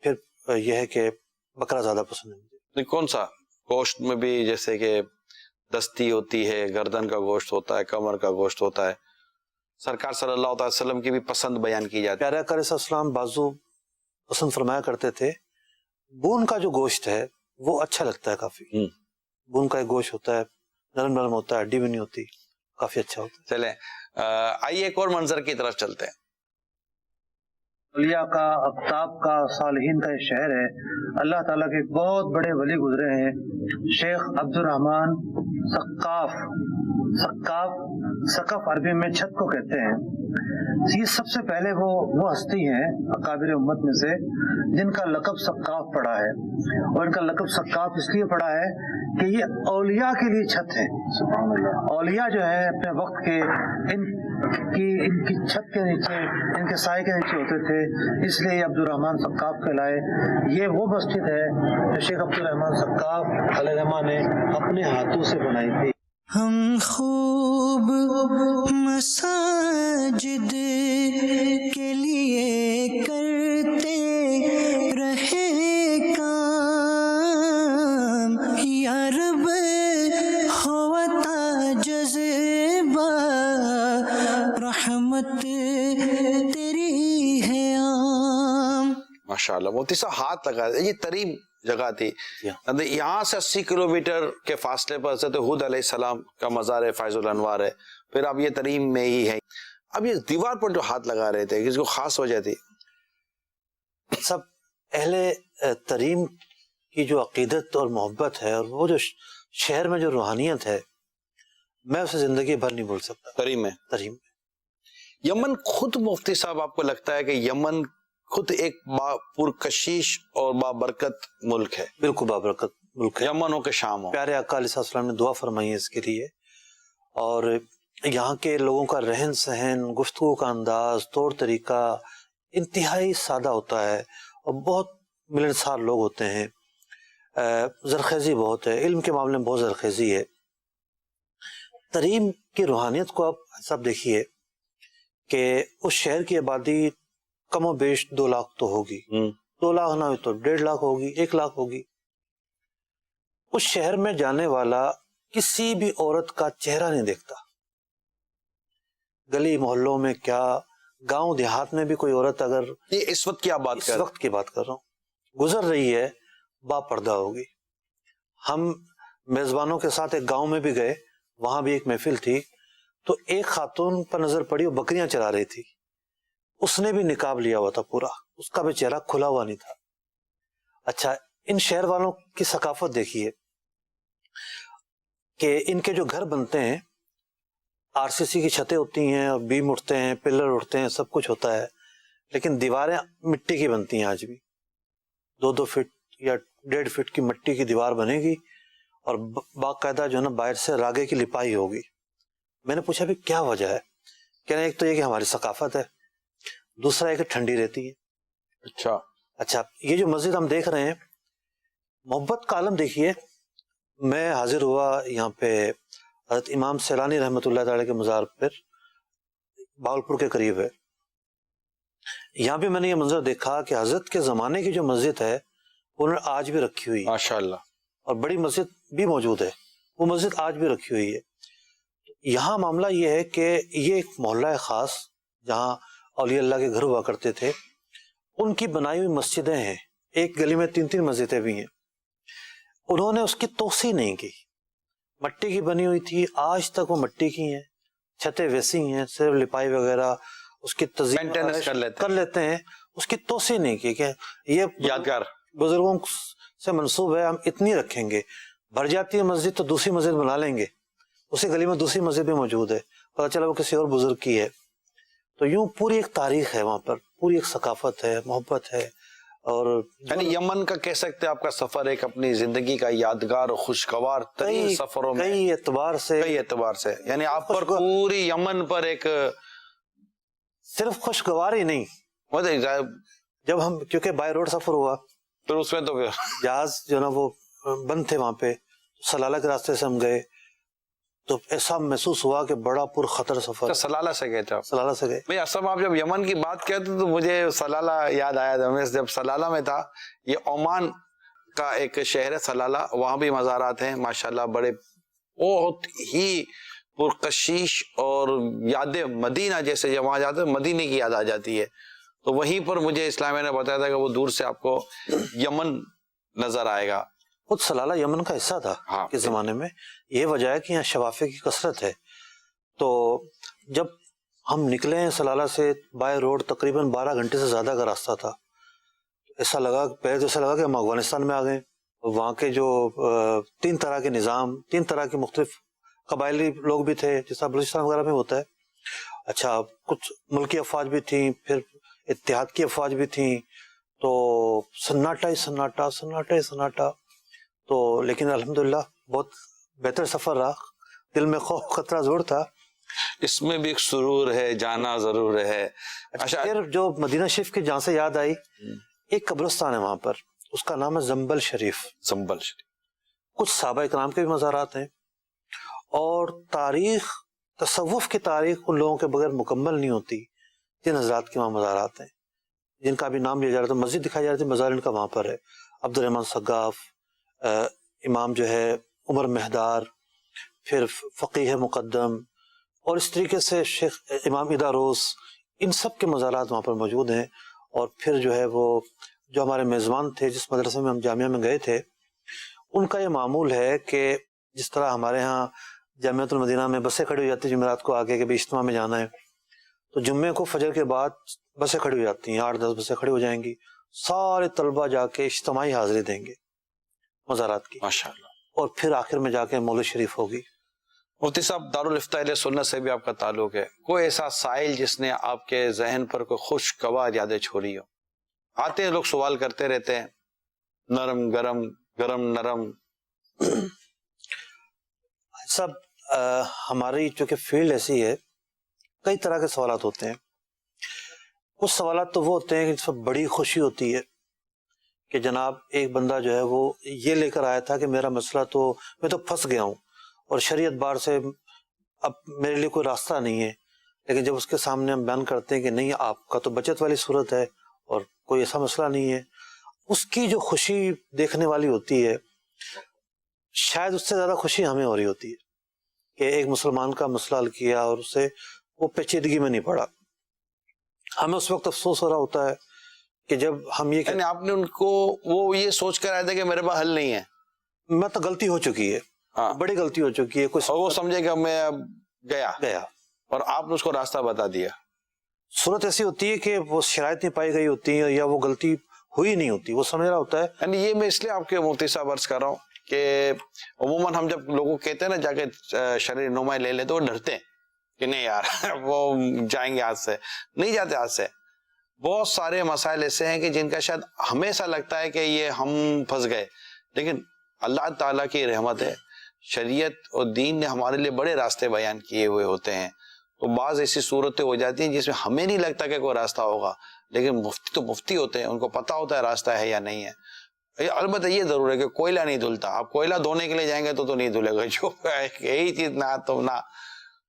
پھر یہ ہے کہ بکرا زیادہ پسند ہے. کون سا گوشت میں بھی جیسے کہ دستی ہوتی ہے، گردن کا گوشت ہوتا ہے، کمر کا گوشت ہوتا ہے، سرکار صلی اللہ علیہ وسلم کی بھی پسند بیان کی جاتی ہے. پیارے آقا صلی اللہ علیہ وسلم بازو پسند فرمایا کرتے تھے. بون کا جو گوشت ہے وہ اچھا لگتا ہے کافی. بون کا ایک گوشت ہوتا ہے، نرم نرم ہوتا ہے، ہڈی بھی نہیں ہوتی، کافی اچھا ہوتا ہے. چلیں آئیے ایک اور منظر کی طرف چلتے ہیں. اولیاء کا، اقطاب کا، صالحین کا یہ شہر ہے. اللہ تعالیٰ کے بہت بڑے ولی گزرے ہیں، شیخ عبد الرحمن سقف عربی میں چھت کو کہتے ہیں. یہ سب سے پہلے وہ ہستی ہیں اکابر امت میں سے جن کا لقب سقاف پڑا ہے، اور ان کا لقب سقاف اس لیے پڑا ہے کہ یہ اولیاء کے لیے چھت ہے. سبحان اللہ. اولیاء جو ہے اپنے وقت کے ان کی چھت کے نیچے، ان کے سائے کے نیچے ہوتے تھے، اس لیے عبد الرحمن سقاف کہلائے. یہ وہ مسجد ہے جو شیخ عبد الرحمن سقاف علیہ الرحمہ نے اپنے ہاتھوں سے بنائی تھی. ہم خوب مساجد کے لیے کرتے رہے کام، یا رب ہوتا جذبہ رحمت تیری ہے عام. ماشاءاللہ مفتی صاحب ہاتھ لگا دے. یہ تریم جگہ تھی، یہاں سے 80 کلومیٹر کے فاصلے پر حضرت ہود علیہ السلام کا مزار فیض الانوار ہے. پھر اب یہ تریم میں ہی ہے. اب یہ دیوار پر جو ہاتھ لگا رہے تھے، کس کو خاص وجہ تھی؟ سب اہل تریم کی جو عقیدت اور محبت ہے، اور وہ جو شہر میں جو روحانیت ہے، میں اسے زندگی بھر نہیں بھول سکتا. تریم میں یمن خود مفتی صاحب آپ کو لگتا ہے کہ یمن خود ایک پرکشش اور بابرکت ملک ہے؟ بالکل بابرکت ملک ہے. یمن ہو کہ شام ہو. پیارے آقا علیہ السلام نے دعا فرمائی ہے اس کے لیے. اور یہاں کے لوگوں کا رہن سہن، گفتگو کا انداز، طور طریقہ انتہائی سادہ ہوتا ہے، اور بہت ملنسار لوگ ہوتے ہیں. زرخیزی بہت ہے، علم کے معاملے میں بہت زرخیزی ہے. تریم کی روحانیت کو آپ سب دیکھیے کہ اس شہر کی آبادی کم و بیش 2 لاکھ تو ہوگی. 2 لاکھ نہ ہوئی تو 1.5 لاکھ ہوگی، 1 لاکھ ہوگی. اس شہر میں جانے والا کسی بھی عورت کا چہرہ نہیں دیکھتا. گلی محلوں میں کیا، گاؤں دیہات میں بھی کوئی عورت اگر یہ اس وقت کی آپ بات اس وقت کی بات کر رہا ہوں گزر رہی ہے، با پردہ ہوگی. ہم میزبانوں کے ساتھ ایک گاؤں میں بھی گئے، وہاں بھی ایک محفل تھی، تو ایک خاتون پر نظر پڑی، وہ بکریاں چلا رہی تھی. اس نے بھی نقاب لیا ہوا تھا پورا، اس کا بھی چہرہ کھلا ہوا نہیں تھا. اچھا، ان شہر والوں کی ثقافت دیکھیے کہ ان کے جو گھر بنتے ہیں، RCC کی چھتیں ہوتی ہیں، اور بیم اٹھتے ہیں، پلر اٹھتے ہیں، سب کچھ ہوتا ہے، لیکن دیواریں مٹی کی بنتی ہیں آج بھی. 2-2 فٹ یا 1.5 فٹ کی مٹی کی دیوار بنے گی اور باقاعدہ جو ہے نا باہر سے راگے کی لپائی ہوگی. میں نے پوچھا بھی کیا وجہ ہے؟ کہہ رہے ہیں ایک تو یہ کہ ہماری ثقافت ہے, دوسرا ہے کہ ٹھنڈی رہتی ہے. اچھا یہ جو مسجد ہم دیکھ رہے ہیں, محبت کا عالم دیکھیے. میں حاضر ہوا یہاں پہ حضرت امام سیلانی رحمۃ اللہ تعالی کے مزار پر, باولپور کے قریب ہے. یہاں بھی میں نے یہ منظر دیکھا کہ حضرت کے زمانے کی جو مسجد ہے انہوں نے آج بھی رکھی ہوئی ہے, ماشاءاللہ, اور بڑی مسجد بھی موجود ہے, وہ مسجد آج بھی رکھی ہوئی ہے. یہاں معاملہ یہ ہے کہ یہ ایک محلہ خاص جہاں اولیاء اللہ کے گھر ہوا کرتے تھے, ان کی بنائی ہوئی مسجدیں ہیں. ایک گلی میں 3 مسجدیں بھی ہیں. انہوں نے اس کی توسیع نہیں کی, مٹی کی بنی ہوئی تھی, آج تک وہ مٹی کی ہیں, چھتیں ویسی ہیں, صرف لپائی وغیرہ اس کی تزئین کر لیتے ہیں, اس کی توسیع نہیں کی. کہ یہ یادگار بزرگوں سے منسوب ہے, ہم اتنی رکھیں گے. بھر جاتی ہے مسجد تو دوسری مسجد بنا لیں گے, اسی گلی میں دوسری مسجد بھی موجود ہے, پتہ چلا وہ کسی اور بزرگ کی ہے. تو یوں پوری ایک تاریخ ہے وہاں پر, پوری ایک ثقافت ہے, محبت ہے. اور یعنی یمن کا کہہ سکتے ہیں آپ کا سفر ایک اپنی زندگی کا یادگار اور خوشگوار ترین سفروں میں کئی اعتبار سے یعنی آپ پر پوری یمن پر ایک صرف خوشگوار ہی نہیں, جب ہم کیونکہ بائی روڈ سفر ہوا پھر اس میں تو جہاز جو نا وہ بند تھے وہاں پہ, سلالہ کے راستے سے ہم گئے تو ایسا محسوس ہوا کہ بڑا پر خطر سفر. سلالہ سے گئے تھے آپ؟ سلالہ سے گئے. بھئی اصل آپ جب یمن کی بات کہتے تو مجھے سلالہ یاد آیا تھا. میں جب سلالہ میں تھا, یہ عمان کا ایک شہر ہے سلالہ, وہاں بھی مزارات ہیں ماشاءاللہ بڑے, بہت ہی پرکشش اور یاد مدینہ جیسے جب وہاں جاتے ہیں مدینے کی یاد آ جاتی ہے. تو وہیں پر مجھے اسلامیہ نے بتایا تھا کہ وہ دور سے آپ کو یمن نظر آئے گا. خود سلالہ یمن کا حصہ تھا کے زمانے میں. یہ وجہ ہے کہ یہاں شفافے کی کثرت ہے. تو جب ہم نکلے ہیں سلالہ سے بائی روڈ تقریباً 12 گھنٹے سے زیادہ کا راستہ تھا, ایسا لگا پہلے تو ایسا لگا کہ ہم افغانستان میں آ گئے. وہاں کے جو 3 طرح کے نظام, 3 طرح کے مختلف قبائلی لوگ بھی تھے جیسا بلوچستان وغیرہ میں ہوتا ہے. اچھا کچھ ملکی افواج بھی تھیں, پھر اتحاد کی افواج بھی تھیں. تو سناٹا ہی سناٹا. تو لیکن الحمدللہ بہت بہتر سفر رہا. دل میں خوف خطرہ ضرور تھا. اس میں بھی ایک سرور ہے, جانا ضرور ہے. اچھا پھر جو مدینہ شریف کی جہاں سے یاد آئی, ایک قبرستان ہے وہاں پر, اس کا نام ہے زنبل شریف. کچھ صحابہ کرام کے بھی مزارات ہیں, اور تاریخ تصوف کی تاریخ ان لوگوں کے بغیر مکمل نہیں ہوتی جن حضرات کے وہاں مزارات ہیں, جن کا بھی نام لیا جا رہا تھا. مسجد دکھائی جا رہی تھی, مزار ان کا وہاں پر ہے. عبد الرحمن سقاف, امام جو ہے عمر مہدار, پھر فقیہ مقدم, اور اس طریقے سے شیخ امام اداروس, ان سب کے مزارات وہاں پر موجود ہیں. اور پھر جو ہے وہ جو ہمارے میزبان تھے جس مدرسے میں ہم جامعہ میں گئے تھے, ان کا یہ معمول ہے کہ جس طرح ہمارے ہاں جامعۃ المدینہ میں بسیں کھڑی ہو جاتی ہیں جمعرات کو آگے کہ بھی اجتماع میں جانا ہے, تو جمعے کو فجر کے بعد بسیں کھڑی ہو جاتی ہیں, 8-10 بسیں کھڑی ہو جائیں گی. سارے طلبہ جا کے اجتماعی حاضری دیں گے مزارات کی ماشاءاللہ. اور پھر آخر میں جا کے مولد شریف ہوگی. مفتی صاحب, دارالفتہ اہل سنت سے بھی آپ کا تعلق ہے. کوئی ایسا سائل جس نے آپ کے ذہن پر کوئی خوشگوار یادیں چھوڑی ہو؟ آتے ہیں لوگ سوال کرتے رہتے ہیں, نرم گرم گرم نرم. سب ہماری چونکہ فیلڈ ایسی ہے, کئی طرح کے سوالات ہوتے ہیں. کچھ سوالات تو وہ ہوتے ہیں کہ جس میں بڑی خوشی ہوتی ہے کہ جناب ایک بندہ جو ہے وہ یہ لے کر آیا تھا کہ میرا مسئلہ تو میں تو پھنس گیا ہوں اور شریعت بار سے اب میرے لیے کوئی راستہ نہیں ہے. لیکن جب اس کے سامنے ہم بیان کرتے ہیں کہ نہیں آپ کا تو بچت والی صورت ہے اور کوئی ایسا مسئلہ نہیں ہے, اس کی جو خوشی دیکھنے والی ہوتی ہے, شاید اس سے زیادہ خوشی ہمیں ہو رہی ہوتی ہے کہ ایک مسلمان کا مسئلہ حل کیا اور اسے وہ پیچیدگی میں نہیں پڑا. ہمیں اس وقت افسوس ہو رہا ہوتا ہے کہ جب ہم یہ یعنی آپ نے ان کو وہ یہ سوچ کر آئے تھے کہ میرے پاس حل نہیں ہے, میں تو غلطی ہو چکی ہے, بڑی غلطی ہو چکی ہے, اور وہ سمجھے کہ میں اب گیا اور آپ نے اس کو راستہ بتا دیا. صورت ایسی ہوتی ہے کہ وہ شرائط نہیں پائی گئی ہوتی ہیں یا وہ غلطی ہوئی نہیں ہوتی, وہ سمجھ رہا ہوتا ہے. یعنی یہ میں اس لیے آپ کے مفتی صاحب عرض کر رہا ہوں کہ عموماً ہم جب لوگوں کو کہتے ہیں نا جا کے شرعی رہنمائی لے لے تو وہ ڈرتے ہیں کہ نہیں یار وہ جائیں گے ہاتھ سے. نہیں جاتے ہاتھ سے. بہت سارے مسائل ایسے ہیں کہ جن کا شاید ہمیشہ لگتا ہے کہ یہ ہم پھنس گئے، لیکن اللہ تعالیٰ کی رحمت ہے، شریعت اور دین نے ہمارے لیے بڑے راستے بیان کیے ہوئے ہوتے ہیں. تو بعض ایسی صورتیں ہو جاتی ہیں جس میں ہمیں نہیں لگتا کہ کوئی راستہ ہوگا، لیکن مفتی تو مفتی ہوتے ہیں، ان کو پتہ ہوتا ہے راستہ ہے یا نہیں ہے. البتہ یہ ضرور ہے کہ کوئلہ نہیں دھلتا. آپ کوئلہ دھونے کے لیے جائیں گے تو نہیں دھلے گا، جو یہی چیز نہ تو نہ،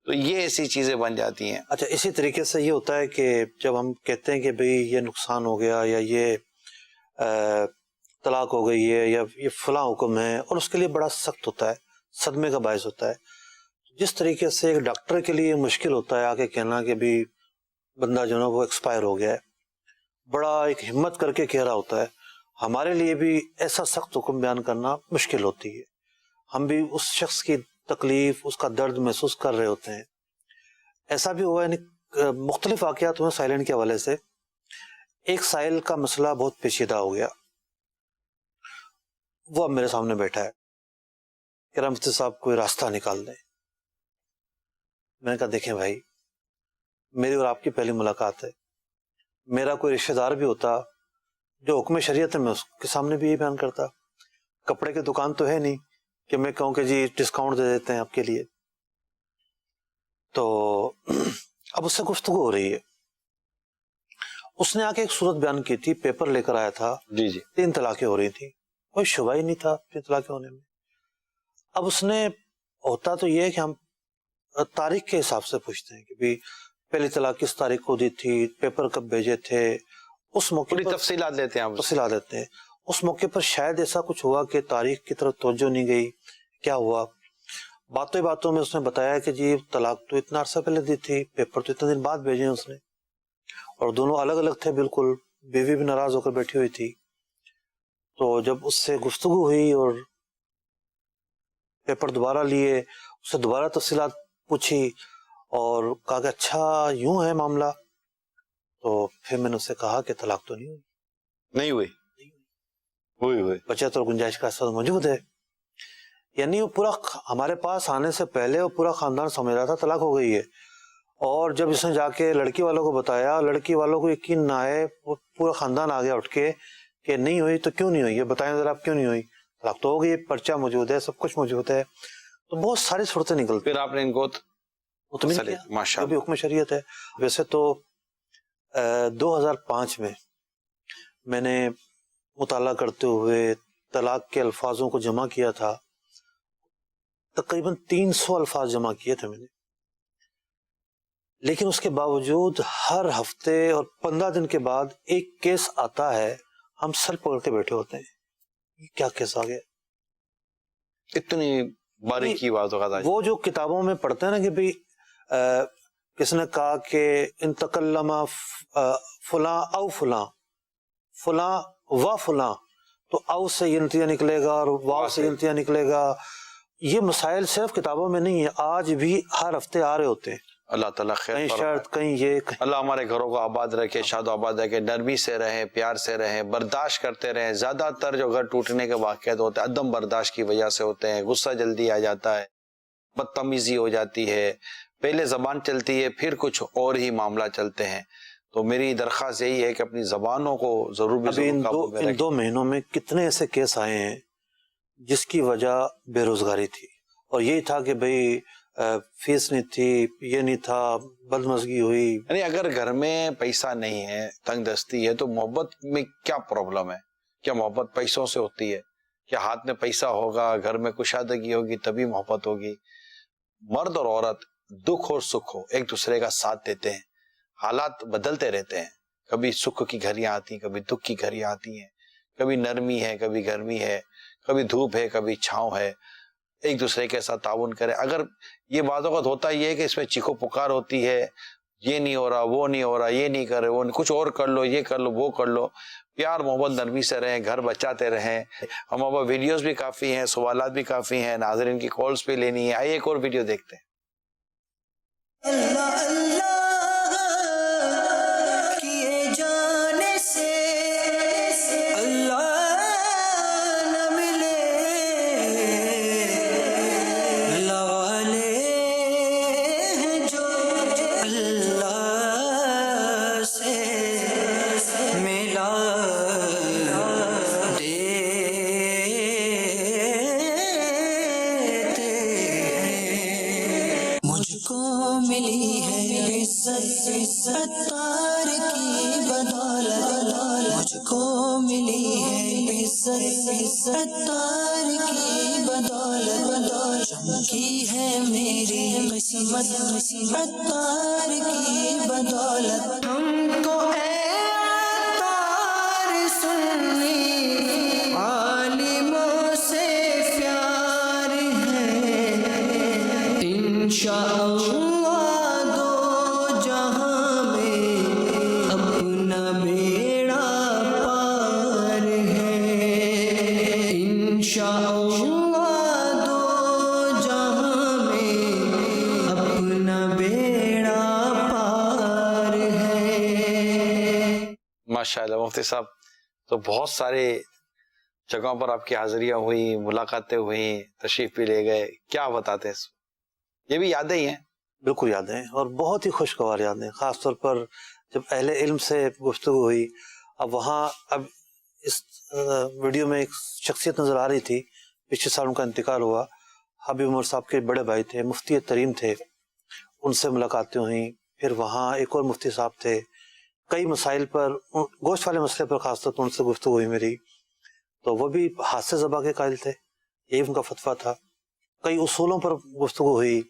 تو یہ ایسی چیزیں بن جاتی ہیں. اچھا، اسی طریقے سے یہ ہوتا ہے کہ جب ہم کہتے ہیں کہ بھئی یہ نقصان ہو گیا یا یہ طلاق ہو گئی ہے یا یہ فلاں حکم ہے، اور اس کے لیے بڑا سخت ہوتا ہے، صدمے کا باعث ہوتا ہے. جس طریقے سے ایک ڈاکٹر کے لیے مشکل ہوتا ہے آ کے کہنا کہ بھی بندہ جو ہے وہ ایکسپائر ہو گیا ہے، بڑا ایک ہمت کر کے کہہ رہا ہوتا ہے، ہمارے لیے بھی ایسا سخت حکم بیان کرنا مشکل ہوتی ہے. ہم بھی اس شخص کی تکلیف، اس کا درد محسوس کر رہے ہوتے ہیں. ایسا بھی ہوا ہے، مختلف واقعات ہوئے سائلنٹ کے حوالے سے. ایک سائل کا مسئلہ بہت پیچیدہ ہو گیا، وہ اب میرے سامنے بیٹھا ہے کہ مفتی صاحب کوئی راستہ نکال دیں. میں نے کہا دیکھیں بھائی، میری اور آپ کی پہلی ملاقات ہے، میرا کوئی رشتہ دار بھی ہوتا جو حکم شریعت ہے میں اس کے سامنے بھی یہ بیان کرتا. کپڑے کی دکان تو ہے نہیں کہ میں کہوں کہ جی ڈسکاؤنٹ دے دیتے ہیں آپ کے لیے. تو اب اس سے گفتگو ہو رہی ہے. اس نے آ کے ایک صورت بیان کی تھی، پیپر لے کر آیا تھا، جی 3 طلاقیں ہو رہی تھیں، کوئی شبہ ہی نہیں تھا 3 طلاقیں ہونے میں. اب اس نے، ہوتا تو یہ ہے کہ ہم تاریخ کے حساب سے پوچھتے ہیں کہ بھی پہلی طلاق کس تاریخ کو دی تھی، پیپر کب بھیجے تھے، اس موقع پر تفصیلات لیتے ہیں. تفصیلات دیتے ہیں. اس موقع پر شاید ایسا کچھ ہوا کہ تاریخ کی طرف توجہ نہیں گئی، کیا ہوا. باتوں باتوں میں اس نے بتایا کہ جی طلاق تو اتنا عرصہ پہلے دی تھی، پیپر تو اتنے دن بعد بھیجے ہیں اس نے، اور دونوں الگ الگ تھے بالکل. بیوی بھی ناراض ہو کر بیٹھی ہوئی تھی. تو جب اس سے گفتگو ہوئی اور پیپر دوبارہ لیے، اس سے دوبارہ تفصیلات پوچھی اور کہا کہ اچھا یوں ہے معاملہ، تو پھر میں نے اس سے کہا کہ طلاق تو نہیں ہوئی، ہوئی بچت اور گنجائش کا احساس موجود ہے. یعنی وہ پورا ہمارے پاس آنے سے پہلے وہ پورا خاندان سمجھ رہا تھا طلاق ہو گئی ہے، اور جب اس نے جا کے لڑکی والوں کو بتایا، لڑکی والوں کو یقین نہ آئے، وہ پورا خاندان آ گیا اٹھ کے کہ نہیں ہوئی تو کیوں نہیں ہوئی، یہ بتائیں ذرا آپ کیوں نہیں ہوئی، طلاق تو ہو گئی، پرچہ موجود ہے، سب کچھ موجود ہے. تو بہت ساری صورتیں نکلتی. پھر آپ نے ان کو مطمئن کیا، ماشاء جو بھی حکم شریعت ہے. ویسے تو 2005 میں میں نے مطالعہ کرتے ہوئے طلاق کے الفاظوں کو جمع کیا تھا، تقریباً 300 الفاظ جمع کیے تھے میں نے. لیکن اس کے باوجود ہر ہفتے اور 15 دن کے بعد ایک کیس آتا ہے، ہم سر پکڑ کے بیٹھے ہوتے ہیں، یہ کیا کیس آ گیا. اتنی باریکی بات ہوگا. وہ جو کتابوں میں پڑھتے ہیں نا کہ بھی کس نے کہا کہ ان تکلم فلاں او فلاں، فلاں و فلاں، تو او سے یہ نتیجہ نکلے گا اور واو سے یہ نتیجہ نکلے گا. یہ مسائل صرف کتابوں میں نہیں ہے، آج بھی ہر ہفتے آ رہے ہوتے ہیں. اللہ تعالیٰ خیر کہیں فرمائے. شرط، کہیں یہ، اللہ ہمارے گھروں کو آباد رکھے، شاد و آباد رکھے، نرمی سے رہیں، پیار سے رہیں، برداشت کرتے رہیں. زیادہ تر جو گھر ٹوٹنے کے واقعات ہوتے ہیں عدم برداشت کی وجہ سے ہوتے ہیں. غصہ جلدی آ جاتا ہے، بدتمیزی ہو جاتی ہے، پہلے زبان چلتی ہے پھر کچھ اور ہی معاملہ چلتے ہیں. تو میری درخواست یہی ہے کہ اپنی زبانوں کو ضرور بھی ابھی قابو میں ان رکھیں. 2 مہینوں میں کتنے ایسے کیس آئے ہیں جس کی وجہ بے روزگاری تھی، اور یہی تھا کہ بھئی فیس نہیں تھی، یہ نہیں تھا، بدمزگی ہوئی. یعنی اگر گھر میں پیسہ نہیں ہے، تنگ دستی ہے، تو محبت میں کیا پرابلم ہے؟ کیا محبت پیسوں سے ہوتی ہے؟ کیا ہاتھ میں پیسہ ہوگا، گھر میں کشادگی ہوگی تبھی محبت ہوگی؟ مرد اور عورت دکھ اور سکھ ہو ایک دوسرے کا ساتھ دیتے ہیں. حالات بدلتے رہتے ہیں، کبھی سکھ کی گھڑیاں آتی ہیں، کبھی دکھ کی گھڑیاں آتی ہیں، کبھی نرمی ہے، کبھی گرمی ہے، کبھی دھوپ ہے، کبھی چھاؤں ہے. ایک دوسرے کے ساتھ تعاون کرے. اگر یہ بعض اوقات ہوتا یہ ہے کہ اس میں چیخو پکار ہوتی ہے، یہ نہیں ہو رہا، وہ نہیں ہو رہا، یہ نہیں کر رہے، وہ نہیں، کچھ اور کر لو، یہ کر لو، وہ کر لو. پیار محبت نرمی سے رہیں، گھر بچاتے رہیں. ہمارے پاس ویڈیوز بھی کافی ہیں، سوالات بھی کافی ہیں، ناظرین کی کالز بھی لینی ہے. آئیے ایک اور ویڈیو دیکھتے ہیں. اللہ اللہ کیے جانے سے اللہ نہ ملے، اللہ والے ہیں جو اللہ سے ملی ہے عزت عطار کی بدولت، مجھ کو ملی ہے عزت عطار کی بدولت، چمکی ہے میری قسمت عطار کی بدولت، ہم کو اے عطار سنی عالموں سے پیار ہے، انشاءاللہ دو جہاں میں اپنا بیڑا پار ہے، انشاءاللہ دو جہاں میں اپنا بیڑا پار ہے۔ ماشاءاللہ مفتی صاحب، تو بہت سارے جگہوں پر آپ کی حاضریاں ہوئی، ملاقاتیں ہوئیں، تشریف بھی لے گئے، کیا بتاتے ہیں؟ یہ بھی یادیں ہی ہیں؟ بالکل یادیں، اور بہت ہی خوشگوار یادیں، خاص طور پر جب اہل علم سے گفتگو ہوئی۔ اب وہاں اب اس ویڈیو میں ایک شخصیت نظر آ رہی تھی، پچھلے سال ان کا انتقال ہوا، حبیب عمر صاحب کے بڑے بھائی تھے، مفتی تریم تھے، ان سے ملاقاتیں ہوئیں۔ پھر وہاں ایک اور مفتی صاحب تھے، کئی مسائل پر، گوشت والے مسئلے پر خاص طور پر ان سے گفتگو ہوئی میری، تو وہ بھی ہاتھ سے ذبح کے قائل تھے، یہی ان کا فتویٰ تھا۔ کئی اصولوں پر گفتگو ہوئی،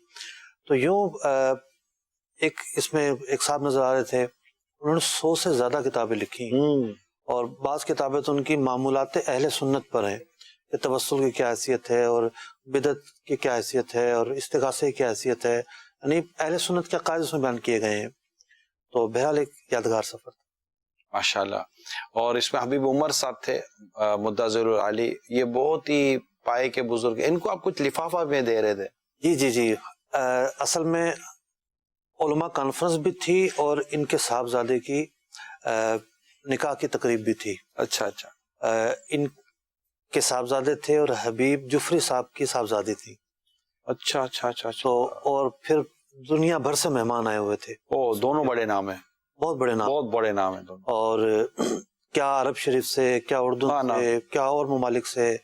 تو یوں ایک اس میں ایک صاحب نظر آ رہے تھے، انہوں نے 100 سے زیادہ کتابیں لکھی، اور بعض کتابیں تو ان کی معمولات اہل سنت پر ہیں کہ توسل کی کیا حیثیت ہے، اور بدعت کی کیا حیثیت ہے، اور استغاثے کی کیا حیثیت ہے، یعنی اہل سنت کے عقائد اس میں بیان کیے گئے ہیں۔ تو بہرحال ایک یادگار سفر تھا۔ ماشاءاللہ۔ اور اس میں حبیب عمر صاحب تھے، مدثر العالی، یہ بہت ہی پائے کے بزرگ، ان کو آپ کچھ لفافہ میں دے رہے تھے؟ جی، اصل میں علماء کانفرنس بھی تھی، اور ان کے صاحبزادے کی نکاح کی تقریب بھی تھی۔ اچھا، ان کے صاحبزادے تھے، اور حبیب جفری صاحب کی صاحبزادی تھی۔ اچھا۔ تو اور پھر دنیا بھر سے مہمان آئے ہوئے تھے۔ دونوں بڑے نام ہیں، بہت بڑے نام، بہت بڑے نام ہیں دونوں۔ اور کیا عرب شریف سے، کیا اردو سے، کیا اور ممالک سے،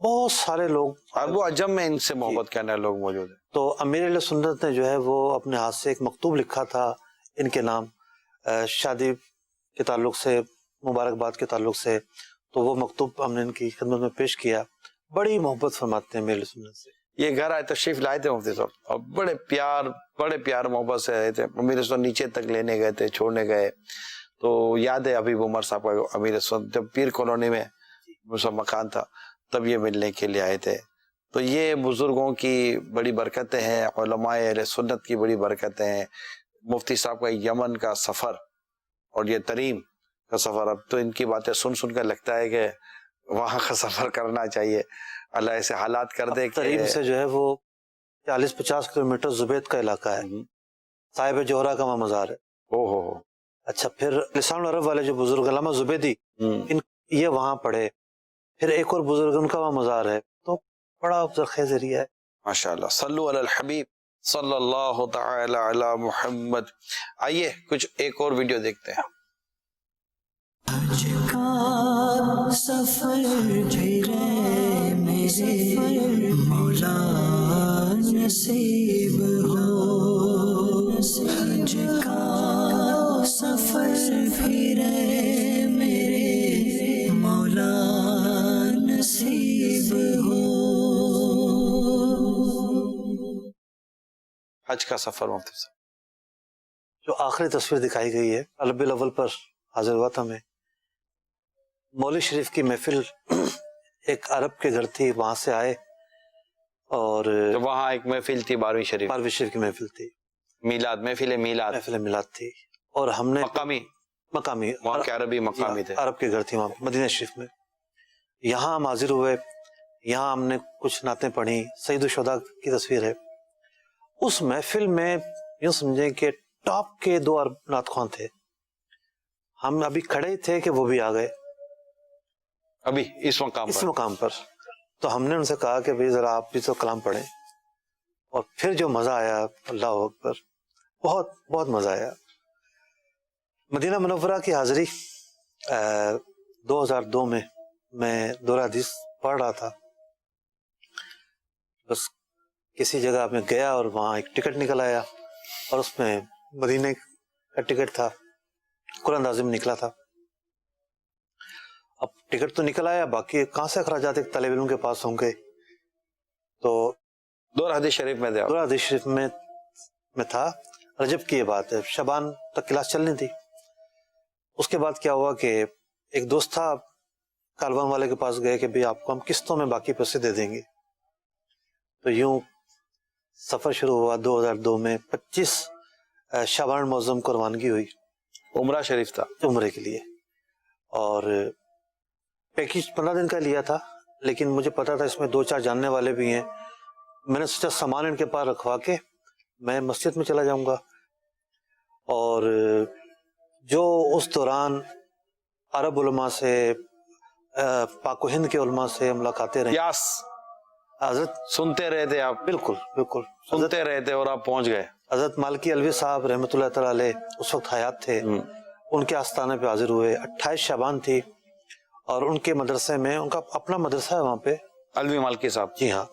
بہت سارے لوگ، عرب و عجم میں ان سے محبت کرنے والے لوگ موجود ہیں۔ تو امیر اہل سنت نے جو ہے وہ اپنے ہاتھ سے ایک مکتوب لکھا تھا ان کے نام، شادی کے تعلق سے، مبارکباد کے تعلق سے، تو وہ مکتوب ہم نے ان کی خدمت میں پیش کیا۔ بڑی محبت فرماتے ہیں امیر اہل سنت سے۔ یہ گھر آئے تشریف لائے تھے مفتی صاحب، اور بڑے پیار محبت سے آئے تھے، امیر سنت نیچے تک لینے گئے تھے، چھوڑنے گئے۔ تو یاد ہے حبیب عمر صاحب کا امیر سنت جب پیر کالونی میں مکان تھا، تب یہ ملنے کے لیے آئے تھے۔ تو یہ بزرگوں کی بڑی برکتیں ہیں، علماء اہل سنت کی بڑی برکتیں ہیں۔ مفتی صاحب کا یمن کا سفر اور یہ تریم کا سفر، اب تو ان کی باتیں سن کر لگتا ہے کہ وہاں کا سفر کرنا چاہیے، اللہ ایسے حالات کر دے۔ تریم سے جو ہے وہ 40-50 کلومیٹر زبید کا علاقہ ہے، صاحب جوہرہ کا وہاں مزار ہے۔ اچھا، پھر لسان العرب والے جو بزرگ علامہ زبیدی، یہ وہاں پڑھے، پھر ایک اور بزرگ ان کا وہاں مزار ہے، تو بڑا زرخیز ایریا ہے۔ ماشاءاللہ، صلو علی الحبیب صلی اللہ تعالی علی محمد۔ آئیے کچھ ایک اور ویڈیو دیکھتے ہیں۔ حج کا سفر پھرے میرے مولا نصیب ہو، حج کا سفر پھرے میرے مولا نصیب ہو۔ حج کا سفر مفتی صاحب، جو آخری تصویر دکھائی گئی ہے، ربیع الاول پر حاضر ہوا تھا میں، مولوی شریف کی محفل ایک عرب کے گھر تھی، وہاں سے آئے، اور وہاں ایک محفل تھی 12ویں شریف، 12ویں شریف کی محفل تھی، میلاد، محفل میلاد تھی، اور ہم نے مقامی وہاں کے عربی مقامی تھے، عرب کے گھر تھی وہاں مدینہ شریف میں۔ یہاں ہم حاضر ہوئے، یہاں ہم نے کچھ نعتیں پڑھی، سید الشہداء کی تصویر ہے۔ اس محفل میں یوں سمجھیں کہ ٹاپ کے 2 عرب نعت خواں تھے، ہم ابھی کھڑے تھے کہ وہ بھی آ گئے ابھی اس مقام پر۔ تو ہم نے ان سے کہا کہ بھئی ذرا آپ بھی تو کلام پڑھیں، اور پھر جو مزہ آیا، اللہ اکبر، بہت بہت مزہ آیا۔ مدینہ منورہ کی حاضری 2002 میں دورہ حدیث پڑھ رہا تھا، بس کسی جگہ میں گیا اور وہاں ایک ٹکٹ نکل آیا، اور اس میں مدینے کا ٹکٹ تھا، قرآن نازم نکلا تھا. اب ٹکٹ تو نکل آیا، باقی کہاں سے اخراجات ایک طالب علم کے پاس ہوں گے. تو دور حدیث شریف میں تھے آپ؟ دورہ حدیث شریف میں تھا. رجب کی یہ بات ہے، شعبان تک کلاس چلنی تھی. اس کے بعد کیا ہوا کہ ایک دوست تھا، کالوان والے کے پاس گئے کہ بھئی آپ کو ہم قسطوں میں باقی پیسے دے دیں گے. تو یوں سفر شروع ہوا. 2002 میں 25 شعبان معظم کو روانگی ہوئی. عمرہ شریف تھا؟ عمرے کے لیے. اور پیکیج 15 دن کا لیا تھا، لیکن مجھے پتا تھا اس میں 2-4 جاننے والے بھی ہیں. میں نے سوچا سامان ان کے پاس رکھوا کے میں مسجد میں چلا جاؤں گا. اور جو اس دوران عرب علماء سے، پاک و ہند کے علماء سے ملاقاتیں رہیں. یاس حضرت سنتے رہے تھے آپ؟ بالکل بالکل سنتے رہے تھے اور آپ پہنچ گئے. حضرت مالکی الوی صاحب رحمۃ اللہ تعالی علیہ اس وقت حیات تھے. ان کے آستانے پہ حاضر ہوئے. 28 شعبان تھی اور ان کے مدرسے میں، ان کا اپنا مدرسہ ہے وہاں پہ، الوی مالکی صاحب. جی ہاں،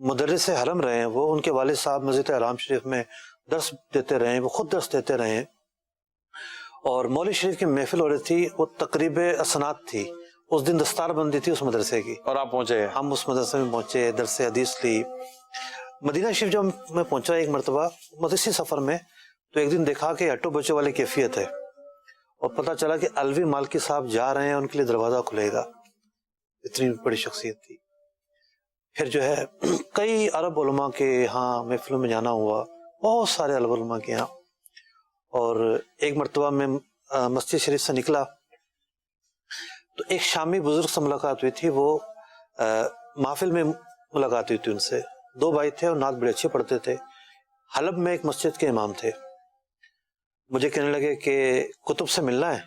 مدرس حرم رہے ہیں وہ. ان کے والد صاحب مسجد حرام شریف میں درس دیتے رہے ہیں، وہ خود درس دیتے رہے ہیں. اور مولوی شریف کی محفل ہو رہی تھی، وہ تقریب اسناد تھی. اس دن دستار بندی تھی اس مدرسے کی. اور آپ پہنچے؟ ہم اس مدرسے میں پہنچے، درس حدیث لی. مدینہ شریف جب میں پہنچا ایک مرتبہ مدرسی سفر میں، تو ایک دن دیکھا کہ ہٹو بچوں والی کیفیت ہے، اور پتہ چلا کہ الوی مالکی صاحب جا رہے ہیں، ان کے لیے دروازہ کھلے گا. اتنی بڑی شخصیت تھی. پھر جو ہے کئی عرب علماء کے ہاں محفلوں میں جانا ہوا، بہت سارے عرب علماء کے ہاں. اور ایک مرتبہ میں مسجد شریف سے نکلا تو ایک شامی بزرگ سے ملاقات ہوئی تھی. وہ محفل میں ملاقات ہوئی تھی ان سے. 2 بھائی تھے اور نعت بڑے اچھے پڑھتے تھے. حلب میں ایک مسجد کے امام تھے. مجھے کہنے لگے کہ کتب سے ملنا ہے.